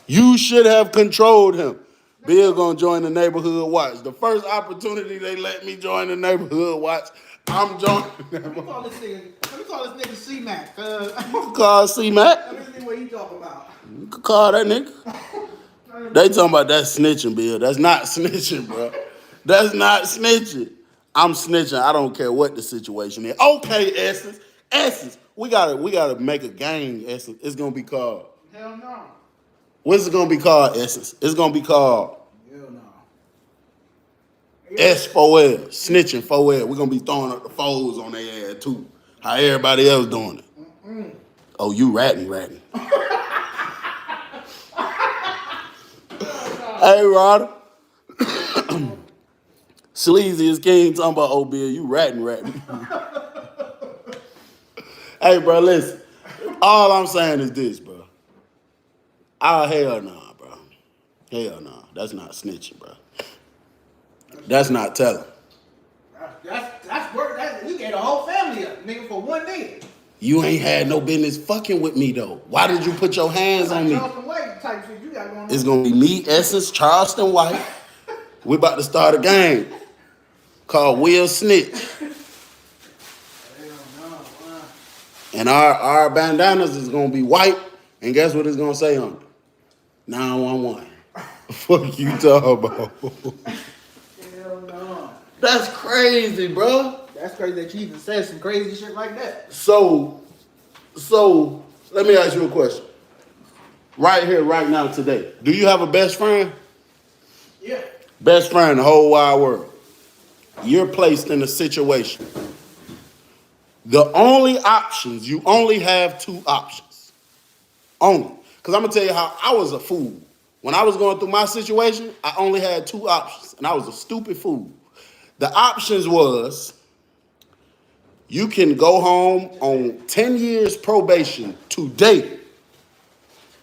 You should have controlled him. Bill gonna join the neighborhood watch. The first opportunity they let me join the neighborhood watch, I'm joining them. Let me call this nigga C-Mac. You can call C-Mac. Let me see what he talking about. You can call that nigga. They talking about that snitching, Bill. That's not snitching, bro. That's not snitching. I'm snitching. I don't care what the situation is. Okay, Essence. We gotta make a gang, Essence. It's gonna be called. Hell no. What's it gonna be called, Essence? It's gonna be called Hell no. S4L, snitching 4L. We're gonna be throwing up the foes on their ass too. How everybody else doing it. Oh, you ratting. Hey, Ryder. Sleazy is king talking about, oh, Bill, you ratting. Hey, bro, listen. All I'm saying is this, bro. Oh, hell nah, bro. Hell nah. That's not snitching, bro. That's not telling. That's work. You gave the whole family up, nigga, for one nigga. You ain't had no business fucking with me, though. Why did you put your hands on me? Charleston White type shit you got going on. It's gonna be me, Essence, Charleston White. We about to start a game called Will Snitch. And our bandanas is gonna be white, and guess what it's gonna say on it? 911. Fuck you talking about? Hell no. That's crazy, bro. That's crazy that you even said some crazy shit like that. So let me ask you a question. right here, right now, today. Do you have a best friend? Yeah. Best friend in the whole wide world. You're placed in a situation. The only options, you only have two options. Only. Because I'm going to tell you how I was a fool. When I was going through my situation, I only had two options, and I was a stupid fool. The options was you can go home on 10 years probation today.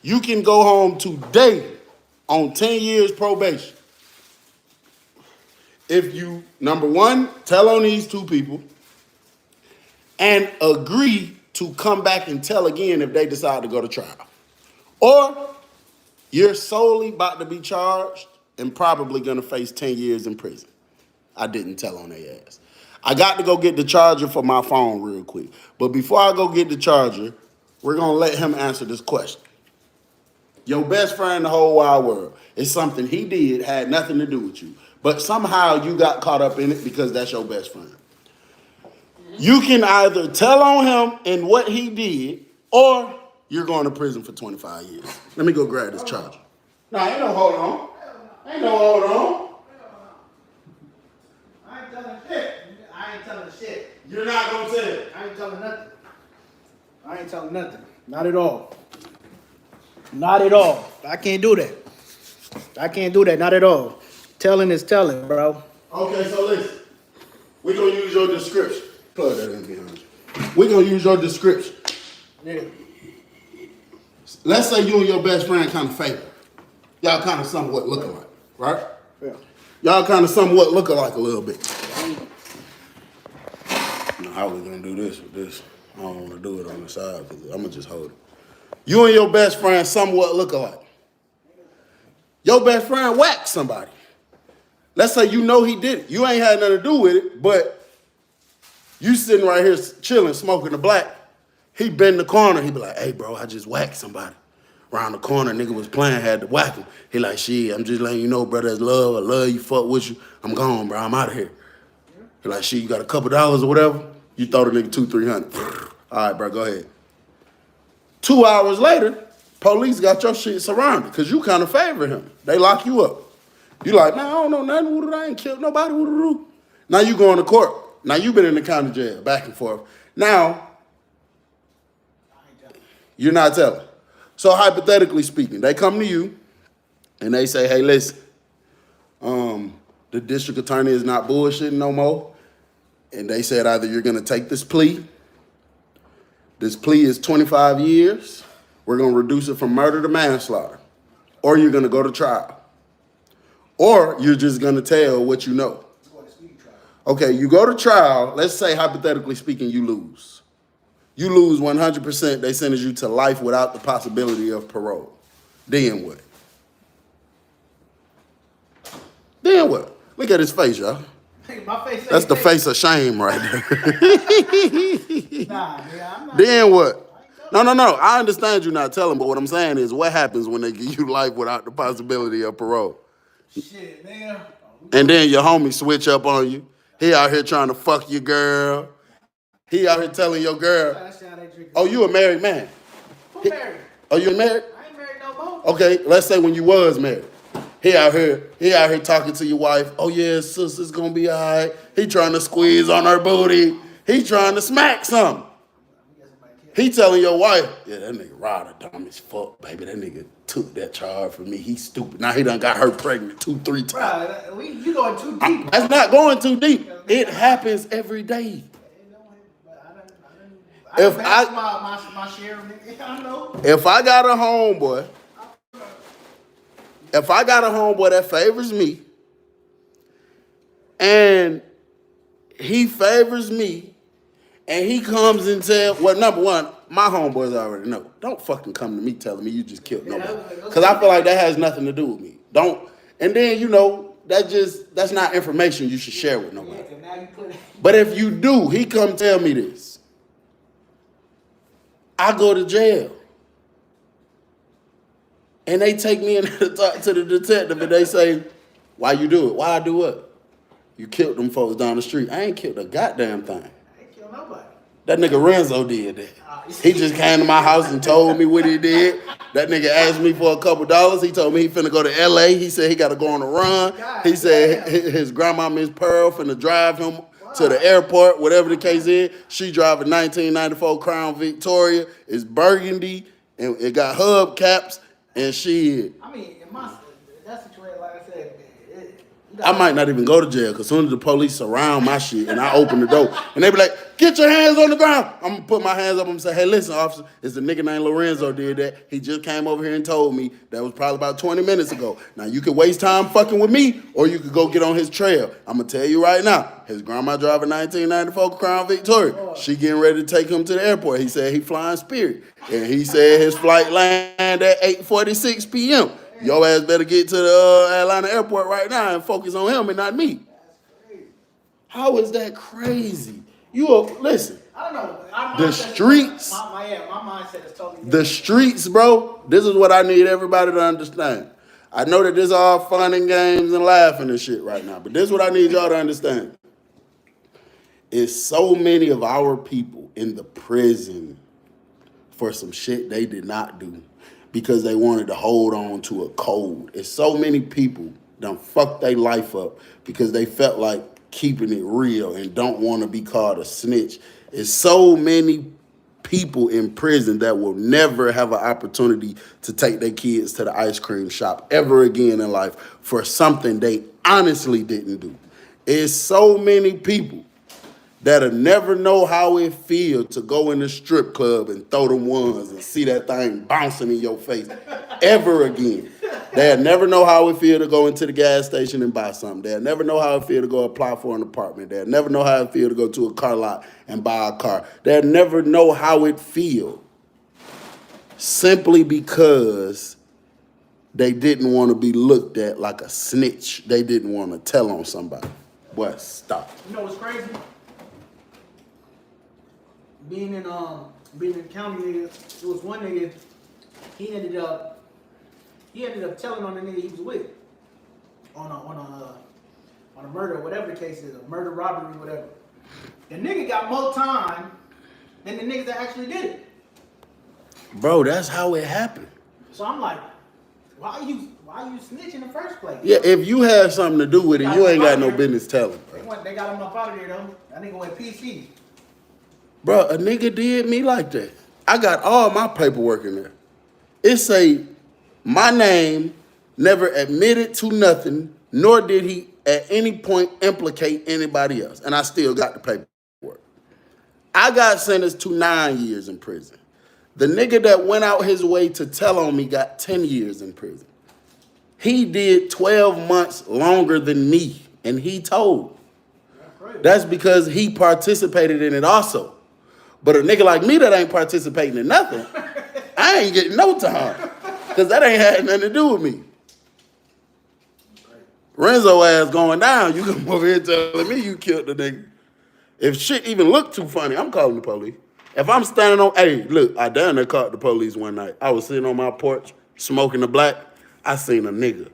You can go home today on 10 years probation. If you, number one, tell on these two people and agree to come back and tell again if they decide to go to trial. Or you're solely about to be charged and probably going to face 10 years in prison. I didn't tell on their ass. I got to go get the charger for my phone real quick. But before I go get the charger, we're going to let him answer this question. Your best friend in the whole wide world is something he did, had nothing to do with you. But somehow you got caught up in it because that's your best friend. You can either tell on him and what he did, or you're going to prison for 25 years. Let me go grab this charger. No, ain't no hold on. Ain't no hold on. I ain't telling shit. I ain't telling shit. You're not going to tell it. I ain't telling nothing. I ain't telling nothing. Not at all. Not at all. I can't do that. I can't do that. Not at all. Telling is telling, bro. Okay, so listen. We're going to use your description. Plug that in behind you. We're going to use your description. Yeah. Let's say you and your best friend kind of favor. Y'all kind of somewhat look alike, right? Yeah. Y'all kind of somewhat look alike a little bit. Now, how we going to do this with this? I don't want to do it on the side because I'm going to just hold it. You and your best friend somewhat look alike. Your best friend whacked somebody. Let's say you know he did it. You ain't had nothing to do with it, but you sitting right here chilling, smoking the black. He bend the corner. He be like, hey, bro, I just whacked somebody. Around the corner, nigga was playing, had to whack him. He like, shit, I'm just letting you know, brother, that's love. I love you, fuck with you. I'm gone, bro. I'm out of here. He like, shit, you got a couple dollars or whatever? You throw the nigga $200-300. All right, bro, go ahead. 2 hours later, police got your shit surrounded because you kind of favor him. They lock you up. You like, man, I don't know nothing. I ain't killed nobody. Now you going to court. Now you been in the county jail, back and forth. Now, you're not telling. So hypothetically speaking, they come to you and they say, hey, listen, the district attorney is not bullshitting no more. And they said either you're going to take this plea. This plea is 25 years. We're going to reduce it from murder to manslaughter. Or you're going to go to trial. Or you're just going to tell what you know. Okay, you go to trial. Let's say, hypothetically speaking, you lose. You lose 100%. They sentence you to life without the possibility of parole. Then what? Then what? Look at his face, y'all. My face. That's the face of shame right there. Nah, man, I'm not. Then what? No. I understand you not telling, but what I'm saying is what happens when they give you life without the possibility of parole? Shit, man. And then your homie switch up on you. He out here trying to fuck your girl. He out here telling your girl, oh, you a married man. Who married? Oh, you married? I ain't married no more. Okay, let's say when you was married. He out here talking to your wife. Oh yeah, sis, it's gonna be all right. He trying to squeeze on her booty. He trying to smack something. He telling your wife, yeah, that nigga Ryder dumb as fuck, baby. That nigga took that charge for me. He's stupid. Now he done got her pregnant 2-3 times. Bruh, you going too deep. That's not going too deep. It happens every day. If my share of nigga, I know. If I got a homeboy that favors me, and he favors me, and he comes and well, number one, my homeboys already know. Don't fucking come to me telling me you just killed nobody. Because I feel like that has nothing to do with me. Don't. And then, that's not information you should share with nobody. But if you do, he come tell me this. I go to jail. And they take me in to talk to the detective and they say, why you do it? Why I do what? You killed them folks down the street. I ain't killed a goddamn thing. I ain't killed nobody. That nigga Renzo did that. He just came to my house and told me what he did. That nigga asked me for a couple dollars. He told me he finna go to LA. He said he got to go on a run. He said his grandma, Miss Pearl, finna drive him to the airport, whatever the case is. She drive a 1994 Crown Victoria. It's burgundy, and it got hubcaps, and shit. I mean, in my that situation, like I said, I might not even go to jail because soon as the police surround my shit and I open the door and they be like, get your hands on the ground. I'm going to put my hands up and say, hey, listen, officer, it's a nigga named Lorenzo did that. He just came over here and told me that was probably about 20 minutes ago. Now, you could waste time fucking with me or you could go get on his trail. I'm going to tell you right now, his grandma drive a 1994 Crown Victoria. She getting ready to take him to the airport. He said he flying Spirit. And he said his flight land at 8:46 p.m. Your ass better get to the Atlanta airport right now and focus on him and not me. That's crazy. How is that crazy? Listen. I don't know. The streets. My mindset is totally different. The streets, bro. This is what I need everybody to understand. I know that this is all fun and games and laughing and shit right now, but this is what I need y'all to understand. It's so many of our people in the prison for some shit they did not do because they wanted to hold on to a code. It's so many people done fucked their life up because they felt like keeping it real and don't want to be called a snitch. It's so many people in prison that will never have an opportunity to take their kids to the ice cream shop ever again in life for something they honestly didn't do. It's so many people that'll never know how it feels to go in the strip club and throw them ones and see that thing bouncing in your face ever again. They'll never know how it feels to go into the gas station and buy something. They'll never know how it feels to go apply for an apartment. They'll never know how it feels to go to a car lot and buy a car. They'll never know how it feels simply because they didn't want to be looked at like a snitch. They didn't want to tell on somebody. Boy, stop. You know what's crazy? Being in the county, there was one nigga. He ended up telling on the nigga he was with on a murder, whatever the case is, a murder, robbery, whatever. The nigga got more time than the niggas that actually did it. Bro, that's how it happened. So I'm like, why you snitch in the first place? Yeah, if you have something to do with it, you ain't got no business telling. They got him up out of there though. That nigga went PC. Bro, a nigga did me like that. I got all my paperwork in there. It say my name never admitted to nothing, nor did he at any point implicate anybody else. And I still got the paperwork. I got sentenced to 9 years in prison. The nigga that went out his way to tell on me got 10 years in prison. He did 12 months longer than me, and he told. That's because he participated in it also. But a nigga like me that ain't participating in nothing, I ain't getting no time. Because that ain't had nothing to do with me. Renzo ass going down, you come over here telling me you killed the nigga. If shit even look too funny, I'm calling the police. If I'm standing on, hey, look, I down there caught the police one night. I was sitting on my porch, smoking the black. I seen a nigga,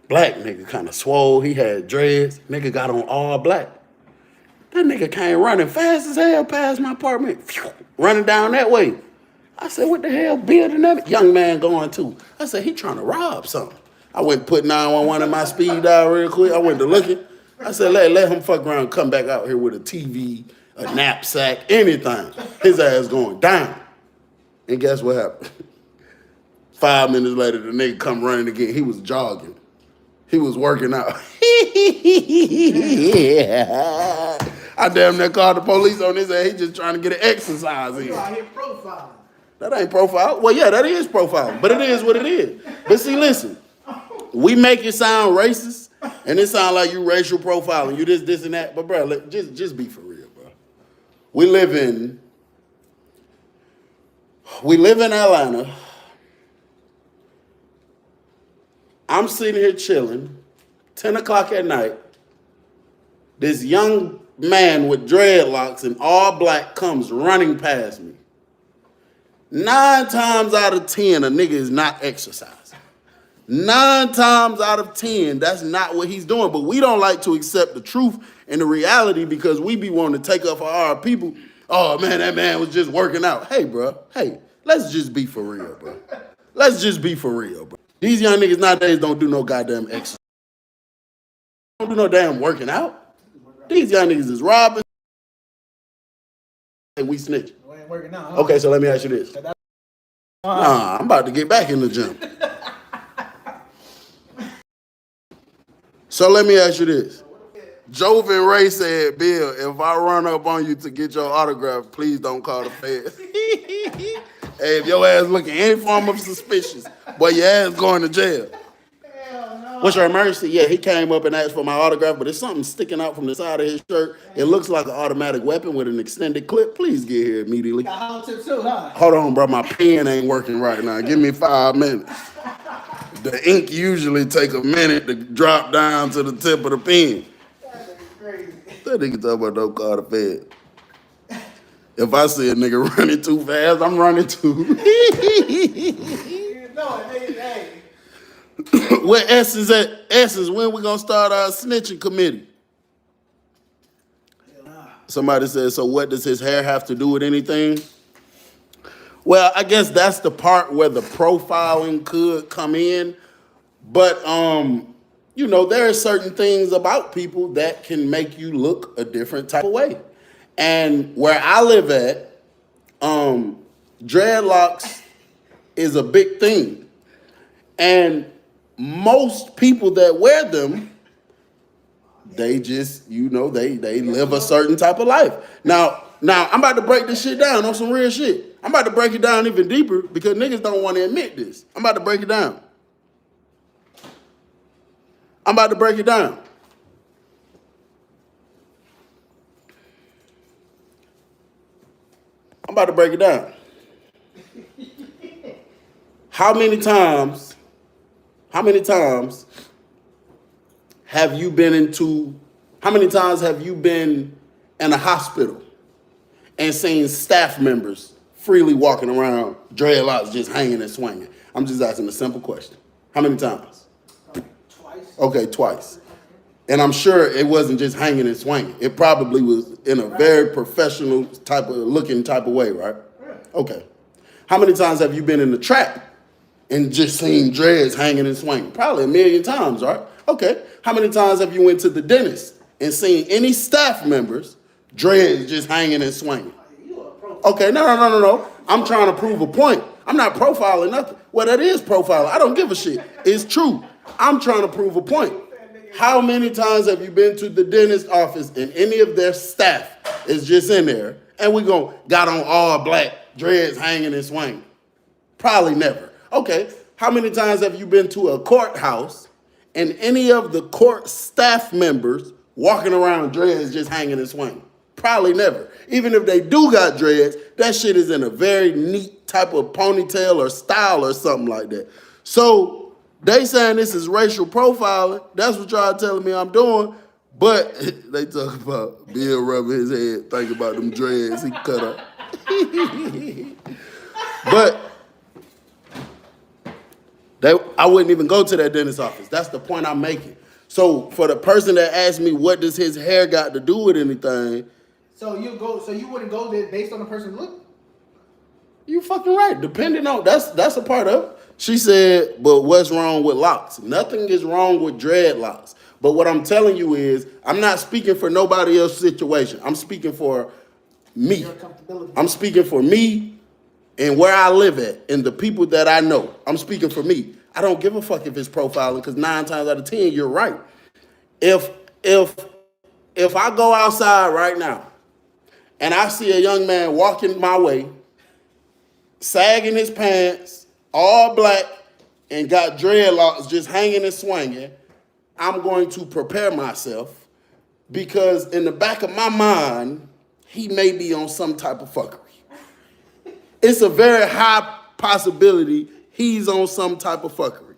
black nigga, kind of swole. He had dreads. Nigga got on all black. That nigga came running fast as hell past my apartment, running down that way. I said, what the hell, building that young man going to? I said, he trying to rob something. I went and put 911 in my speed dial real quick. I went to looking. I said, let him fuck around and come back out here with a TV, a knapsack, anything. His ass going down. And guess what happened? 5 minutes later, the nigga come running again. He was jogging. He was working out. I damn near called the police on his ass. He just trying to get an exercise in. You out here profiling. That ain't profile. Well, yeah, that is profiling, but it is what it is. But see, listen, we make it sound racist, and it sound like you racial profiling, you this, and that. But bro, just be for real, bro. We live in Atlanta. I'm sitting here chilling, 10 o'clock at night. This young man with dreadlocks and all black comes running past me. 9 times out of 10, a nigga is not exercising. 9 times out of 10, that's not what he's doing. But we don't like to accept the truth and the reality because we be wanting to take up for our people. Oh man, that man was just working out. Hey, bro. Hey, let's just be for real, bro. Let's just be for real, bro. These young niggas nowadays don't do no goddamn exercise. Don't do no damn working out. These young niggas is robbing and we snitching. It ain't working out. Huh? Okay, so let me ask you this. Nah, I'm about to get back in the gym. So let me ask you this. Joven Ray said, Bill, if I run up on you to get your autograph, please don't call the feds. Hey, if your ass looking any form of suspicious, boy, your ass going to jail. Hell no. What's your emergency? Yeah, he came up and asked for my autograph, but there's something sticking out from the side of his shirt. It looks like an automatic weapon with an extended clip. Please get here immediately. Got hollow tips too, huh? Hold on, bro. My pen ain't working right now. Give me 5 minutes. The ink usually take a minute to drop down to the tip of the pen. That nigga crazy. That nigga talking about don't call the fed. If I see a nigga running too fast, I'm running too. You know it, nigga. Hey. Where Essence at? Essence, when we gonna start our snitching committee? Somebody said, so what does his hair have to do with anything? Well, I guess that's the part where the profiling could come in. But, you know, there are certain things about people that can make you look a different type of way. And where I live at, dreadlocks is a big thing. And most people that wear them, they just, you know, they live a certain type of life. Now, I'm about to break this shit down on some real shit. I'm about to break it down even deeper because niggas don't want to admit this. I'm about to break it down. I'm about to break it down. I'm about to break it down. How many times have you been in a hospital and seen staff members freely walking around, dreadlocks just hanging and swinging? I'm just asking a simple question. How many times? Twice. Okay, twice. And I'm sure it wasn't just hanging and swinging. It probably was in a very professional type of way, right? Okay. How many times have you been in the trap and just seen dreads hanging and swinging? Probably 1,000,000 times, right? Okay. How many times have you went to the dentist and seen any staff members, dreads just hanging and swinging? Okay, no. I'm trying to prove a point. I'm not profiling nothing. Well, that is profiling. I don't give a shit. It's true. I'm trying to prove a point. How many times have you been to the dentist office and any of their staff is just in there and got on all black, dreads hanging and swinging? Probably never. Okay, how many times have you been to a courthouse and any of the court staff members walking around dreads just hanging and swinging? Probably never. Even if they do got dreads, that shit is in a very neat type of ponytail or style or something like that. So they saying this is racial profiling. That's what y'all telling me I'm doing. But they talk about Bill rubbing his head, thinking about them dreads he cut up. But I wouldn't even go to that dentist office. That's the point I'm making. So for the person that asked me what does his hair got to do with anything. So you wouldn't go there based on the person's look? You fucking right. Depending on that's a part of it. She said, but what's wrong with locks? Nothing is wrong with dreadlocks. But what I'm telling you is, I'm not speaking for nobody else's situation. I'm speaking for me. Your comfortability. I'm speaking for me and where I live at and the people that I know. I'm speaking for me. I don't give a fuck if it's profiling because 9 times out of 10, you're right. If I go outside right now and I see a young man walking my way, sagging his pants, all black, and got dreadlocks just hanging and swinging, I'm going to prepare myself because in the back of my mind, he may be on some type of fuckery. It's a very high possibility he's on some type of fuckery.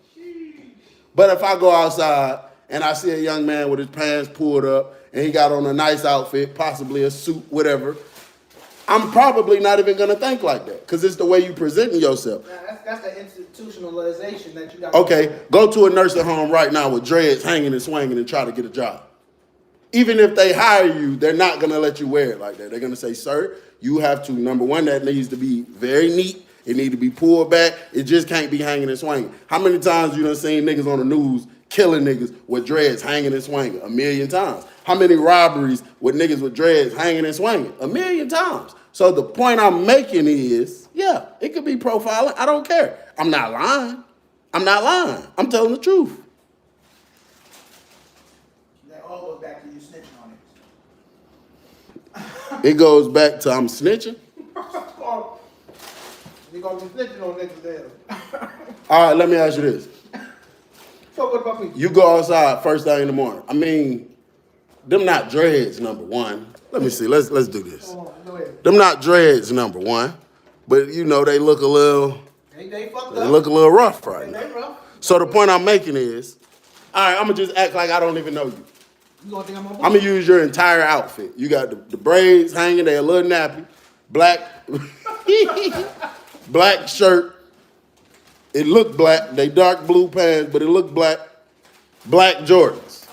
But if I go outside and I see a young man with his pants pulled up and he got on a nice outfit, possibly a suit, whatever, I'm probably not even gonna think like that because it's the way you presenting yourself. Nah, that's the institutionalization that you got. Okay, go to a nursing home right now with dreads hanging and swinging and try to get a job. Even if they hire you, they're not gonna let you wear it like that. They're gonna say, sir, you have to, number one, that needs to be very neat. It need to be pulled back. It just can't be hanging and swinging. How many times you done seen niggas on the news killing niggas with dreads hanging and swinging? 1,000,000 times. How many robberies with niggas with dreads hanging and swinging? 1,000,000 times. So the point I'm making is, yeah, it could be profiling. I don't care. I'm not lying. I'm not lying. I'm telling the truth. That all goes back to you snitching on it. It goes back to I'm snitching. You gonna be snitching on niggas there. All right, let me ask you this. So what about me? You go outside first thing in the morning. I mean, them not dreads, number one. Let me see. Let's do this. Go ahead. Them not dreads, number one. But you know they look a little. They fucked They up. look a little rough right now. They rough. So the point I'm making is, all right, I'm gonna just act like I don't even know you. You gonna think I'm I'm gonna use your entire outfit. You got the braids hanging, they a little nappy, black, black shirt. It looked black. They dark blue pants, but it looked black. Black Jordans.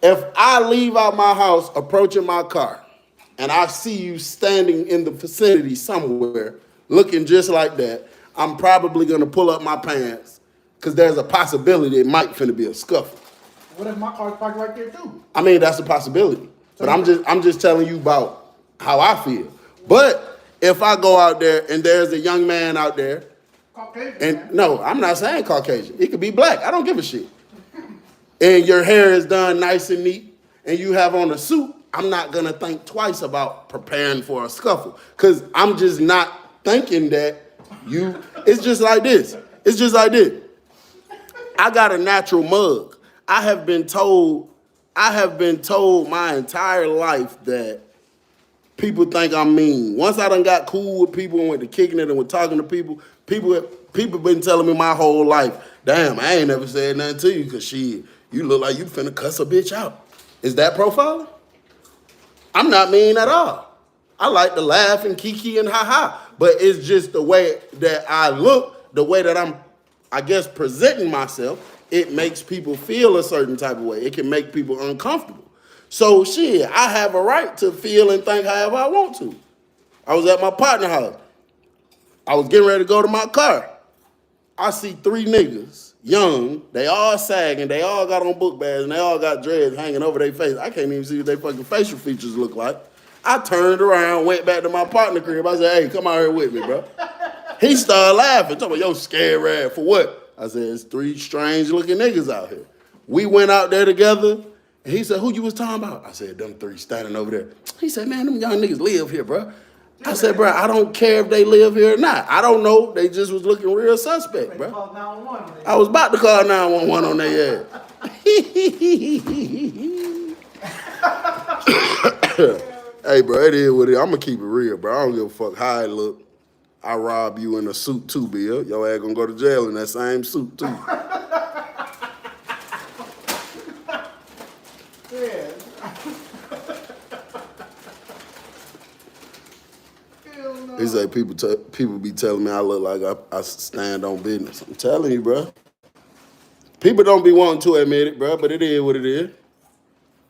If I leave out my house, approaching my car, and I see you standing in the vicinity somewhere, looking just like that, I'm probably gonna pull up my pants, because there's a possibility it might finna be a scuffle. What if my car's parked right there too? I mean, that's a possibility. But I'm just telling you about how I feel. But if I go out there and there's a young man out there, Caucasian. and no, I'm not saying Caucasian. It could be black. I don't give a shit. And your hair is done nice and neat, and you have on a suit, I'm not gonna think twice about preparing for a scuffle. Cause I'm just not thinking that it's just like this. It's just like this. I got a natural mug. I have been told my entire life that people think I'm mean. Once I done got cool with people and went to kicking it and went talking to people been telling me my whole life, damn, I ain't never said nothing to you because you look like you finna cuss a bitch out. Is that profiling? I'm not mean at all. I like to laugh and kiki and ha-ha. But it's just the way that I look, the way that I'm, I guess, presenting myself, it makes people feel a certain type of way. It can make people uncomfortable. So shit, I have a right to feel and think however I want to. I was at my partner's house. I was getting ready to go to my car. I see 3 niggas, young, they all sagging, they all got on book bags, and they all got dreads hanging over their face. I can't even see what their fucking facial features look like. I turned around, went back to my partner crib. I said, hey, come out here with me, bro. He started laughing, talking about, yo, scared rad for what? I said, it's 3 strange looking niggas out here. We went out there together, and he said, who you was talking about? I said, them 3 standing over there. He said, man, them young niggas live here, bro. I said, bro, I don't care if they live here or not. I don't know. They just was looking real suspect, bro. I was about to call 911 on their ass. Hey, bro, it is what it is. I'm going to keep it real, bro. I don't give a fuck how it look. I rob you in a suit too, Bill. Your ass gonna go to jail in that same suit too. Yeah. He say people be telling me I look like I stand on business. I'm telling you, bro. People don't be wanting to admit it, bro, but it is what it is.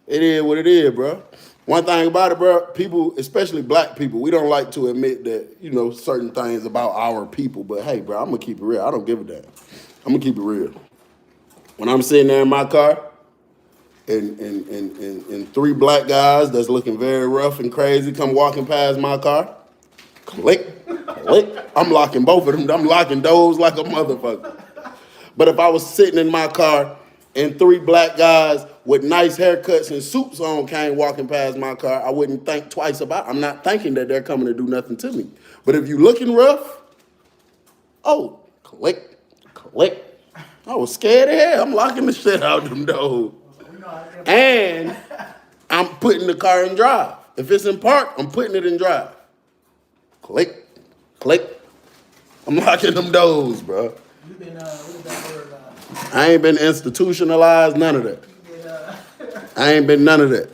It is what it is, bro. One thing about it, bro, people, especially black people, we don't like to admit that, you know, certain things about our people. But hey, bro, I'm gonna keep it real. I don't give a damn. I'm gonna keep it real. When I'm sitting there in my car and 3 black guys that's looking very rough and crazy come walking past my car, click, click. I'm locking both of them. I'm locking doors like a motherfucker. But if I was sitting in my car and 3 black guys with nice haircuts and suits on came walking past my car, I wouldn't think twice about it. I'm not thinking that they're coming to do nothing to me. But if you looking rough, oh, click, click. I was scared of hell. I'm locking the shit out of them doors. And I'm putting the car in drive. If it's in park, I'm putting it in drive. Click, click. I'm locking them doors, bro. You've been, what is that word? I ain't been institutionalized, none of that. I ain't been none of that.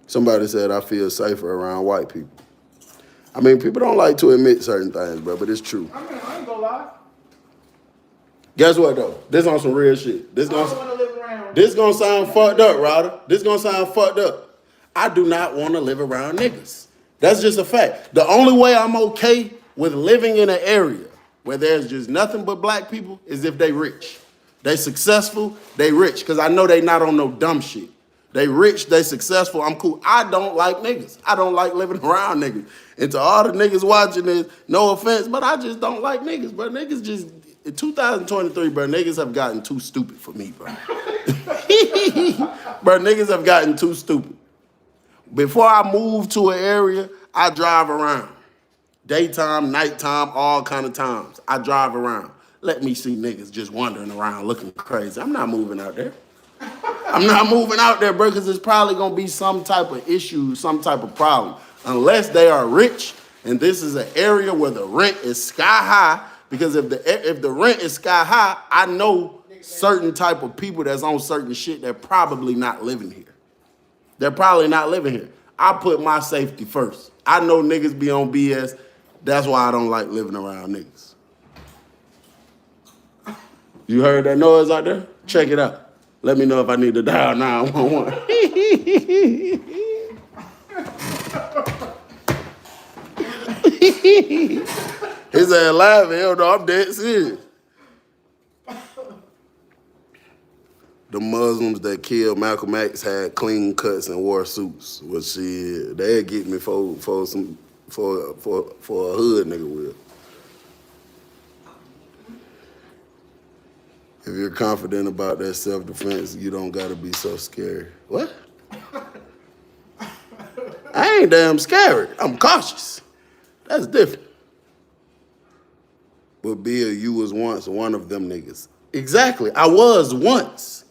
Somebody said I feel safer around white people. I mean, people don't like to admit certain things, bro, but it's true. I mean, I ain't gonna lie. Guess what though? This on some real shit. I don't want to live around. This gonna sound fucked up, Ryder. This gonna sound fucked up. I do not want to live around niggas. That's just a fact. The only way I'm okay with living in an area where there's just nothing but black people is if they rich. They successful, they rich. Cause I know they not on no dumb shit. They rich, they successful, I'm cool. I don't like niggas. I don't like living around niggas. And to all the niggas watching this, no offense, but I just don't like niggas, bro. Niggas just, in 2023, bro, niggas have gotten too stupid for me, bro. Bro, niggas have gotten too stupid. Before I move to an area, I drive around. Daytime, nighttime, all kind of times. I drive around. Let me see niggas just wandering around looking crazy. I'm not moving out there. I'm not moving out there, bro, because it's probably going to be some type of issue, some type of problem. Unless they are rich, and this is an area where the rent is sky high, because if the rent is sky high, I know certain type of people that's on certain shit that probably not living here. They're probably not living here. I put my safety first. I know niggas be on BS. That's why I don't like living around niggas. You heard that noise out there? Check it out. Let me know if I need to dial 911. His ass laughing. Hell no, I'm dead serious. The Muslims that killed Malcolm X had clean cuts and wore suits. Well, shit, they'd get me for a hood nigga will. If you're confident about that self-defense, you don't gotta be so scared. What? I ain't damn scared. I'm cautious. That's different. But Bill, you was once one of them niggas. Exactly. I was once.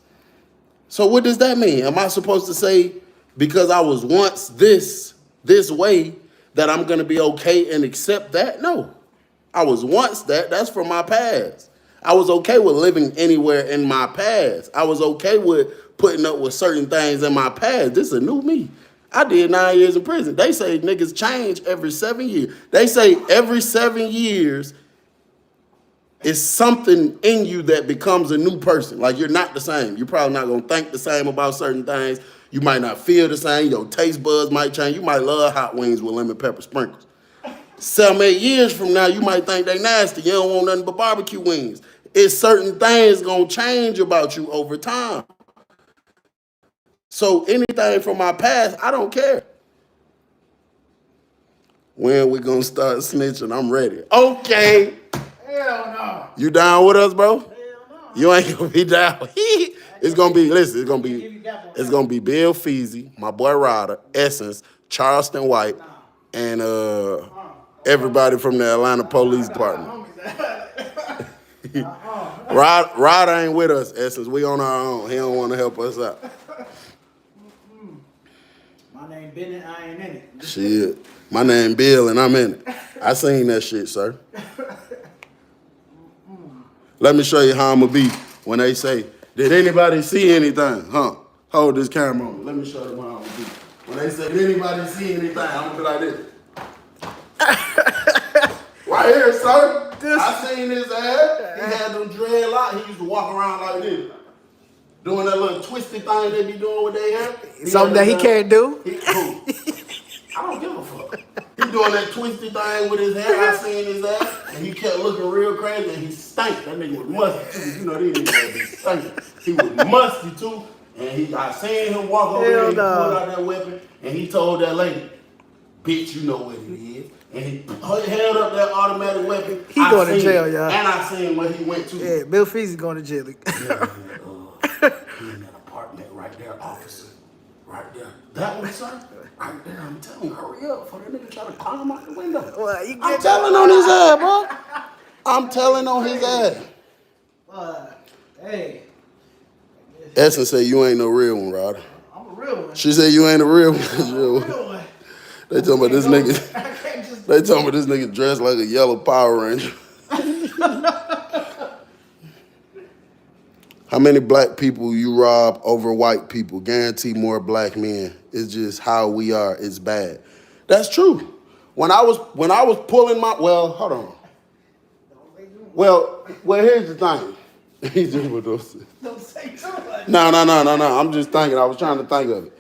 So what does that mean? Am I supposed to say because I was once this way that I'm gonna be okay and accept that? No. I was once that. That's from my past. I was okay with living anywhere in my past. I was okay with putting up with certain things in my past. This is a new me. I did 9 years in prison. They say niggas change every 7 years. They say every 7 years is something in you that becomes a new person. Like you're not the same. You're probably not gonna think the same about certain things. You might not feel the same. Your taste buds might change. You might love hot wings with lemon pepper sprinkles. 7, 8 years from now, you might think they nasty. You don't want nothing but barbecue wings. It's certain things gonna change about you over time. So anything from my past, I don't care. When we gonna start snitching? I'm ready. Okay. Hell no. You down with us, bro? Hell no. You ain't gonna be down. It's gonna be, listen, it's gonna be Bill Feezy, my boy Ryder, Essence, Charleston White, and everybody from the Atlanta Police Department. Ryder ain't with us, Essence. We on our own. He don't want to help us out. My name Bennett, I ain't in it. Shit. My name Bill and I'm in it. I seen that shit, sir. Let me show you how I'm gonna be when they say, did anybody see anything? Huh? Hold this camera on me. Let me show them how I'm gonna be. When they say, did anybody see anything? I'm gonna be like this. Right here, sir. I seen his ass. He had them dreadlocks. He used to walk around like this. Doing that little twisty thing they be doing with their hair. Something that he can't do? I don't give a fuck. He doing that twisty thing with his hair. I seen his ass. And he kept looking real crazy. And he stank. That nigga was musty too. You know, these niggas be stinking. He was musty too. And I seen him walk over there. He pulled out that weapon. And he told that lady, bitch, you know what it is. And he held up that automatic weapon. He going to jail, y'all. And I seen where he went to. Yeah, Bill Feezy going to jail. He in that apartment right there, officer. Right there. That one, sir? Right there. I'm telling you, hurry up for that nigga try to climb out the window. Well, I'm telling on his ass, bro. I'm telling on his ass. Hey. Essence said you ain't no real one, Ryder. I'm a real one. She said you ain't a real one. I'm a real one. They talking about this nigga. They talking about this nigga dressed like a yellow Power Ranger. How many black people you rob over white people? Guarantee more black men. It's just how we are. It's bad. That's true. When I was pulling my, well, hold on. Well, here's the thing. He just with those. Don't say too much. No. I'm just thinking. I was trying to think of it.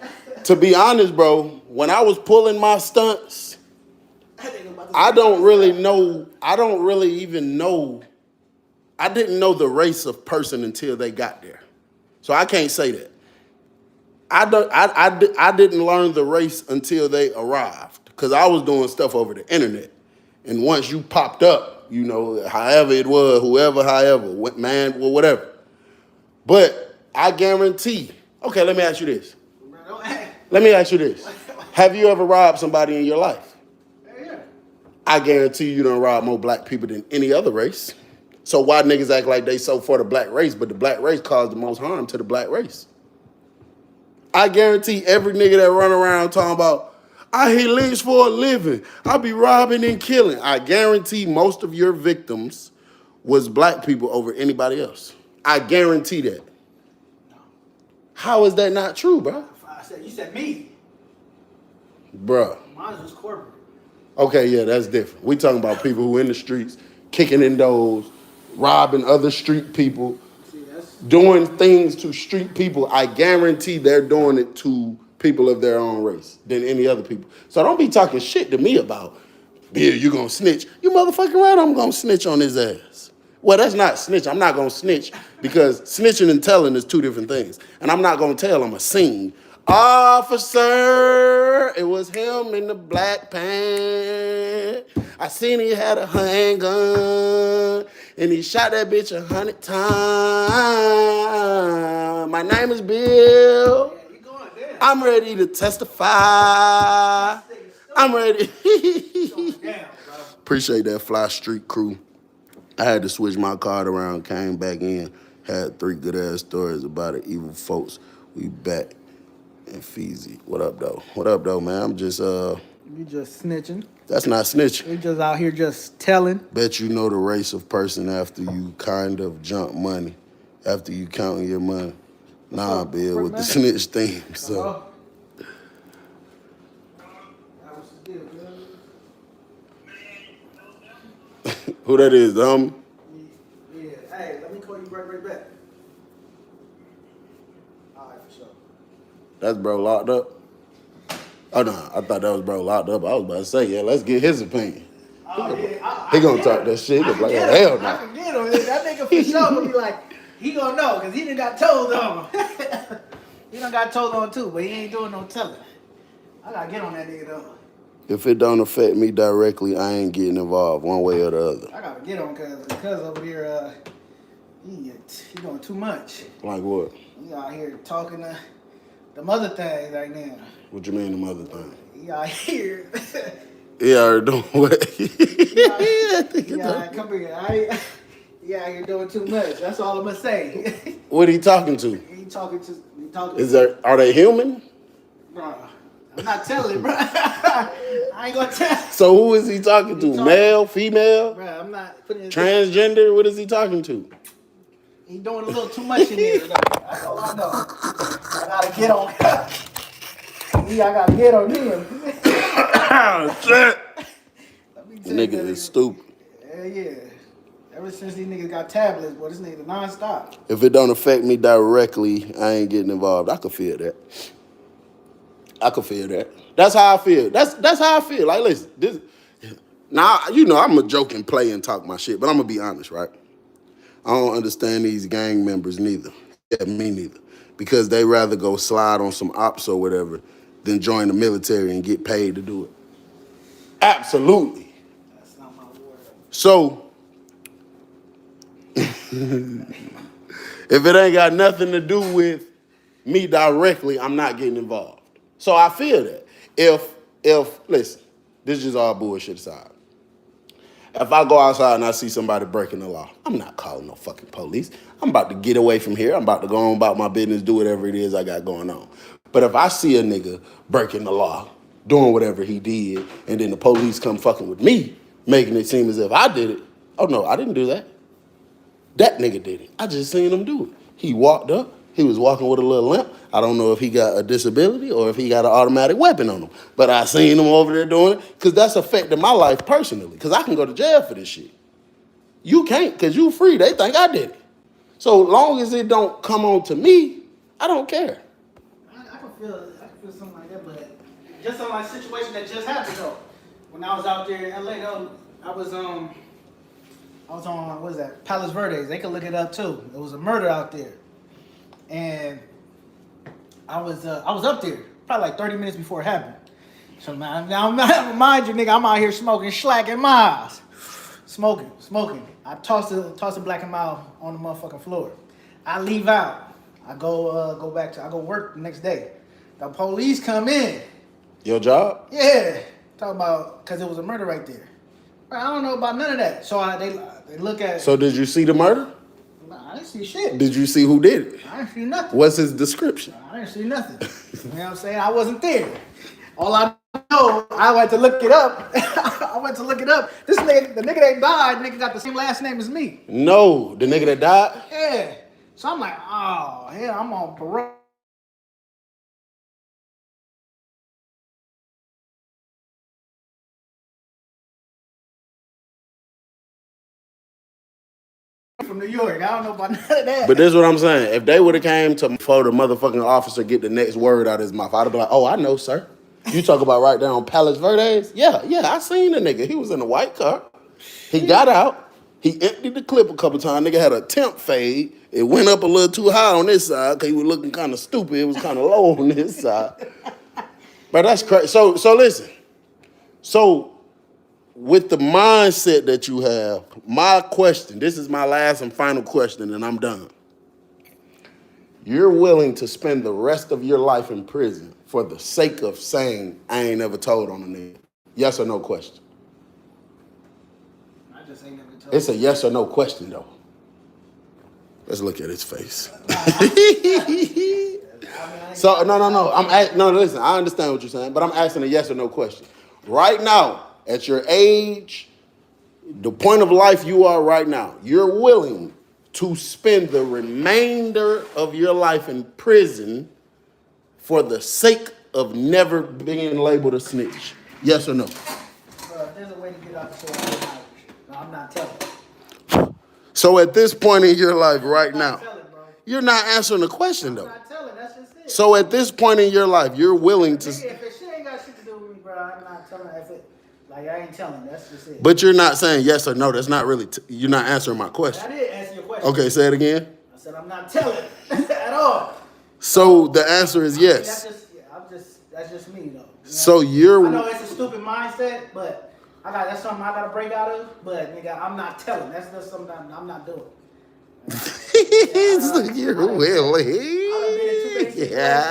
To be honest, bro, when I was pulling my stunts, I don't really know. I don't really even know. I didn't know the race of person until they got there, so I can't say that. I didn't learn the race until they arrived because I was doing stuff over the internet, and once you popped up, you know, however it was, whoever, however, man, well, whatever. But I guarantee. Okay, let me ask you this. Let me ask you this. Have you ever robbed somebody in your life? Yeah. I guarantee you don't rob more black people than any other race. So why niggas act like they so for the black race, but the black race caused the most harm to the black race? I guarantee every nigga that run around talking about, I hit licks for a living, I be robbing and killing. I guarantee most of your victims was black people over anybody else. I guarantee that. How is that not true, bro? You said me. Bruh. Mine was corporate. Okay, yeah, that's different. We talking about people who in the streets, kicking in doors, robbing other street people, doing things to street people. I guarantee they're doing it to people of their own race than any other people. So don't be talking shit to me about, Bill, you gonna snitch. You motherfucking right, I'm gonna snitch on his ass. Well, that's not snitch. I'm not gonna snitch because snitching and telling is two different things. And I'm not gonna tell, I'm gonna sing. Officer, it was him in the black pants. I seen he had a handgun and he shot that bitch 100 times. My name is Bill. I'm ready to testify. I'm ready. Appreciate that Fly Street crew. I had to switch my card around, came back in, had 3 good ass stories about it. Evil folks. We back. And Feezy. What up, though? What up, though, man? I'm just, You just snitching. That's not snitching. We just out here just telling. Bet you know the race of person after you kind of jump money, after you counting your money. Nah, Bill, with the snitch theme, so. Who that is, the homie? Yeah. Hey, let me call you right back. All right, for sure. That's bro locked up? Oh, no, I thought that was bro locked up. I was about to say, yeah, let's get his opinion. Oh, yeah. He gonna talk that shit. He like, hell no. I can get him. That nigga for sure gonna be like, he gonna know, because he done got told on. He done got told on too, but he ain't doing no telling. I gotta get on that nigga though. If it don't affect me directly, I ain't getting involved one way or the other. I gotta get on because over here, he doing too much. Like what? He out here talking to them other things right now. What you mean, the mother thing? He out here. He out here doing what? Come here. He out here doing too much. That's all I'm gonna say. What he talking to? He talking. Are they human? Bro, I'm not telling, bro. I ain't gonna tell. So who is he talking to? Male, female? Bro, I'm not putting it. Transgender? What is he talking to? He doing a little too much in here. That's all I know. I gotta get on. I gotta get on him. Shit. The nigga is stupid. Yeah. Ever since these niggas got tablets, boy, this nigga nonstop. If it don't affect me directly, I ain't getting involved. I can feel that. That's how I feel. That's how I feel. Like, listen, now, you know, I'm a joke and play and talk my shit, but I'm gonna be honest, right? I don't understand these gang members neither. Yeah, me neither. Because they rather go slide on some ops or whatever than join the military and get paid to do it. Absolutely. That's not my word. So, if it ain't got nothing to do with me directly, I'm not getting involved. So I feel that. If listen, this is just all bullshit aside. If I go outside and I see somebody breaking the law, I'm not calling no fucking police. I'm about to get away from here. I'm about to go on about my business, do whatever it is I got going on. But if I see a nigga breaking the law, doing whatever he did, and then the police come fucking with me, making it seem as if I did it, oh no, I didn't do that. That nigga did it. I just seen him do it. He walked up. He was walking with a little limp. I don't know if he got a disability or if he got an automatic weapon on him. But I seen him over there doing it because that's affecting my life personally because I can go to jail for this shit. You can't because you free. They think I did it. So long as it don't come on to me, I don't care. I can feel something like that, but just on my situation that just happened though. When I was out there in LA, though, I was on what is that? Palos Verdes. They could look it up too. It was a murder out there, and I was up there probably like 30 minutes before it happened. So now mind you, nigga, I'm out here smoking Schlack and Miles, smoking. I toss the Black and Mild on the motherfucking floor. I leave out. I go work the next day. The police come in. Your job? Yeah, talking about because it was a murder right there. I don't know about none of that. So they look at. So did you see the murder? Nah, I didn't see shit. Did you see who did it? I didn't see nothing. What's his description? I didn't see nothing. You know what I'm saying? I wasn't there. All I know, I went to look it up. This nigga, the nigga that died, nigga got the same last name as me. No, the nigga that died? Yeah. So I'm like, oh, hell, I'm on parole. From New York. I don't know about none of that. But this is what I'm saying. If they would have came to before the motherfucking officer get the next word out of his mouth, I'd have been like, oh, I know, sir. You talk about right there on Palos Verdes? Yeah, I seen the nigga. He was in a white car. He got out. He emptied the clip a couple times. Nigga had a temp fade. It went up a little too high on this side because he was looking kind of stupid. It was kind of low on this side. But that's crazy. So listen. So with the mindset that you have, my question, this is my last and final question, and I'm done. You're willing to spend the rest of your life in prison for the sake of saying, I ain't never told on a nigga? Yes or no question? I just ain't never told. It's a yes or no question, though. Let's look at his face. So, no, listen, I understand what you're saying, but I'm asking a yes or no question. Right now, at your age, the point of life you are right now, you're willing to spend the remainder of your life in prison for the sake of never being labeled a snitch? Yes or no? Bro, there's a way to get out the story. No, I'm not telling. So at this point in your life right now, Telling, bro. you're not answering the question, though. I'm not telling. That's just it. So at this point in your life, you're willing to... Nigga, if it shit ain't got shit to do with me, bro, I'm not telling. If it, like, I ain't telling. That's just it. But you're not saying yes or no. That's not really... you're not answering my question. I did answer your question. Okay, say it again. I said I'm not telling at all. So the answer is yes. That's just me, though. You know? So you're... I know it's a stupid mindset, but that's something I gotta break out of. But nigga, I'm not telling. That's just something I'm not doing. You're willing. Yeah.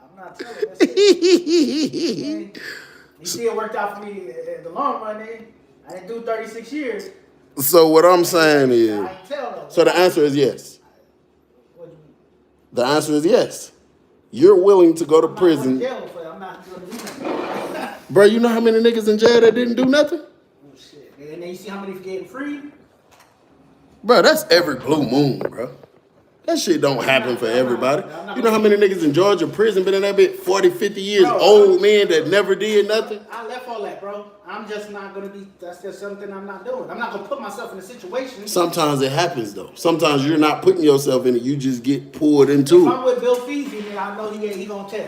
I'm not telling. That's it. You see, it worked out for me in the long run. I didn't do 36 years. So what I'm saying is... I ain't tell them. So the answer is yes. What do you mean? The answer is yes. You're willing to go to prison. I'm not going to do nothing. Bro, you know how many niggas in jail that didn't do nothing? Oh, shit. And then you see how many getting free? Bro, that's every blue moon, bro. That shit don't happen for everybody. You know how many niggas in Georgia prison been in that bit 40, 50 years, Bro, old men that never did nothing? I left all that, bro. I'm just not going to be, that's just something I'm not doing. I'm not going to put myself in a situation. Sometimes it happens, though. Sometimes you're not putting yourself in it. You just get pulled into If it. I'm with Bill Feasy, then I know he going to tell.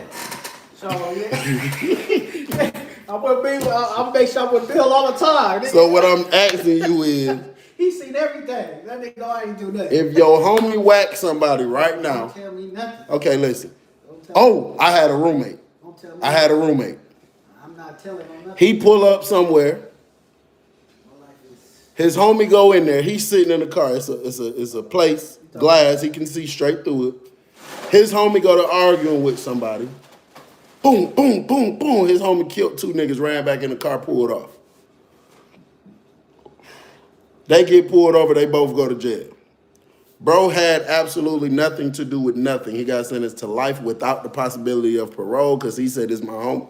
So, yeah. I'm based up with Bill all the time. So what I'm asking you is, He's seen everything. That nigga know I ain't do nothing. if your homie whack somebody right now, Don't tell me nothing. okay, listen. Don't tell Oh, I had a roommate. Don't tell me I had a roommate. I'm not telling him nothing. He pull up somewhere. My life is... His homie go in there. He's sitting in the car. It's a place, glass. He can see straight through it. His homie go to arguing with somebody. Boom, boom, boom, boom. His homie killed two niggas, ran back in the car, pulled off. They get pulled over. They both go to jail. Bro had absolutely nothing to do with nothing. He got sentenced to life without the possibility of parole because he said, "It's my home.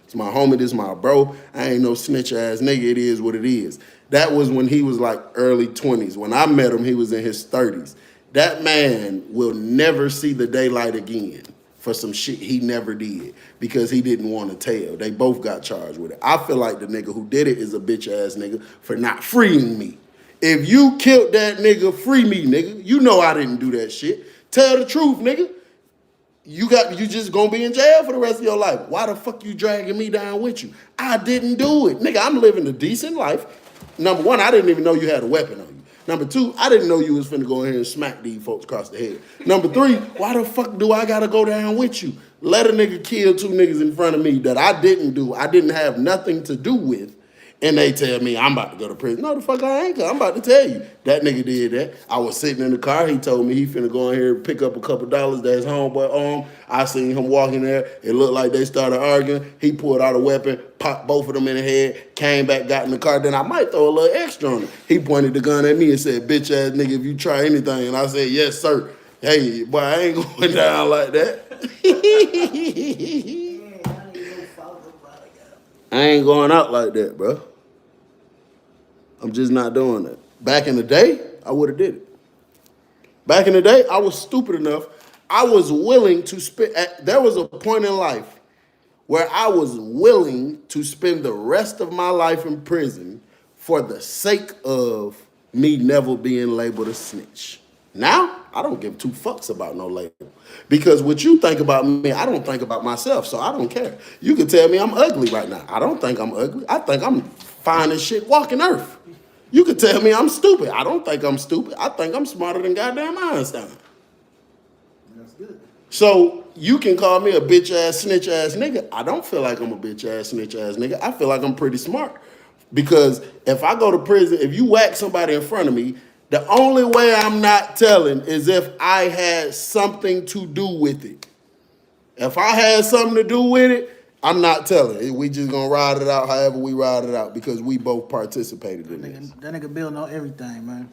It's my homie. This my bro. I ain't no snitch ass nigga. It is what it is." That was when he was like early 20s. When I met him, he was in his 30s. That man will never see the daylight again for some shit he never did because he didn't want to tell. They both got charged with it. I feel like the nigga who did it is a bitch ass nigga for not freeing me. If you killed that nigga, free me, nigga. You know I didn't do that shit. Tell the truth, nigga. You just gonna be in jail for the rest of your life. Why the fuck you dragging me down with you? I didn't do it. Nigga, I'm living a decent life. Number one, I didn't even know you had a weapon on you. Number two, I didn't know you was finna go in here and smack these folks across the head. Number three, why the fuck do I gotta go down with you? Let a nigga kill two niggas in front of me that I didn't do, I didn't have nothing to do with, and they tell me I'm about to go to prison. No, the fuck I ain't. I'm about to tell you. That nigga did that. I was sitting in the car. He told me he finna go in here and pick up a couple dollars that his homeboy owned. I seen him walking there. It looked like they started arguing. He pulled out a weapon, popped both of them in the head, came back, got in the car. Then I might throw a little extra on it. He pointed the gun at me and said, bitch ass nigga, if you try anything. And I said, yes, sir. Hey, boy, I ain't going down like that. I ain't going out like that, bro. I'm just not doing it. Back in the day, I would have did it. Back in the day, I was stupid enough. I was willing to spend. There was a point in life where I was willing to spend the rest of my life in prison for the sake of me never being labeled a snitch. Now, I don't give two fucks about no label. Because what you think about me, I don't think about myself, so I don't care. You can tell me I'm ugly right now. I don't think I'm ugly. I think I'm fine as shit walking earth. You can tell me I'm stupid. I don't think I'm stupid. I think I'm smarter than goddamn Einstein. That's good. So you can call me a bitch ass, snitch ass nigga. I don't feel like I'm a bitch ass, snitch ass nigga. I feel like I'm pretty smart. Because if I go to prison, if you whack somebody in front of me, the only way I'm not telling is if I had something to do with it. If I had something to do with it, I'm not telling. We just gonna ride it out however we ride it out because we both participated in this. That nigga Bill know everything, man.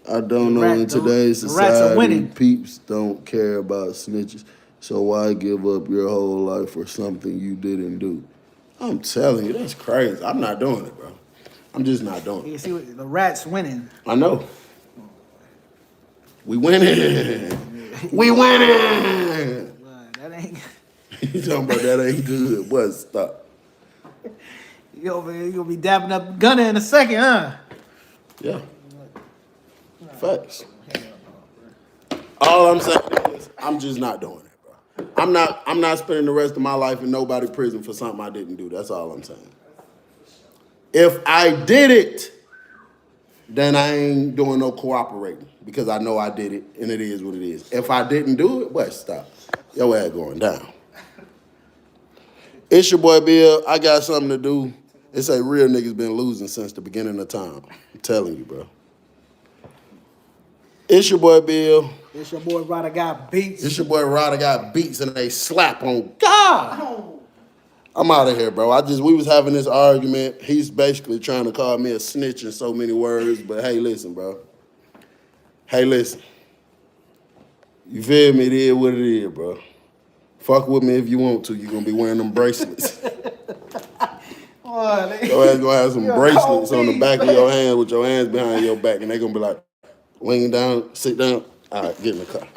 I don't know in today's the rats are society, winning. peeps don't care about snitches. So why give up your whole life for something you didn't do? I'm telling you, that's crazy. I'm not doing it, bro. I'm just not doing it. You see, the rats winning. I know. We winning. We winning. That ain't. You talking about that ain't good? What? Stop. You gonna be dabbing up Gunner in a second, huh? Yeah. Facts. All I'm saying is, I'm just not doing it, bro. I'm not spending the rest of my life in nobody's prison for something I didn't do. That's all I'm saying. If I did it, then I ain't doing no cooperating because I know I did it and it is what it is. If I didn't do it, what? Stop. Your ass going down. It's your boy Bill. I got something to do. It's a real niggas been losing since the beginning of time. I'm telling you, bro. It's your boy Bill. It's your boy Ryder got beats. It's your boy Ryder got beats and they slap on God. I'm out of here, bro. We was having this argument. He's basically trying to call me a snitch in so many words, but hey, listen, bro. Hey, listen. You feel me? It is what it is, bro. Fuck with me if you want to. You're gonna be wearing them bracelets. Your ass gonna have some bracelets on the back of your hand with your hands behind your back, and they gonna be like, lean down, sit down. All right, get in the car.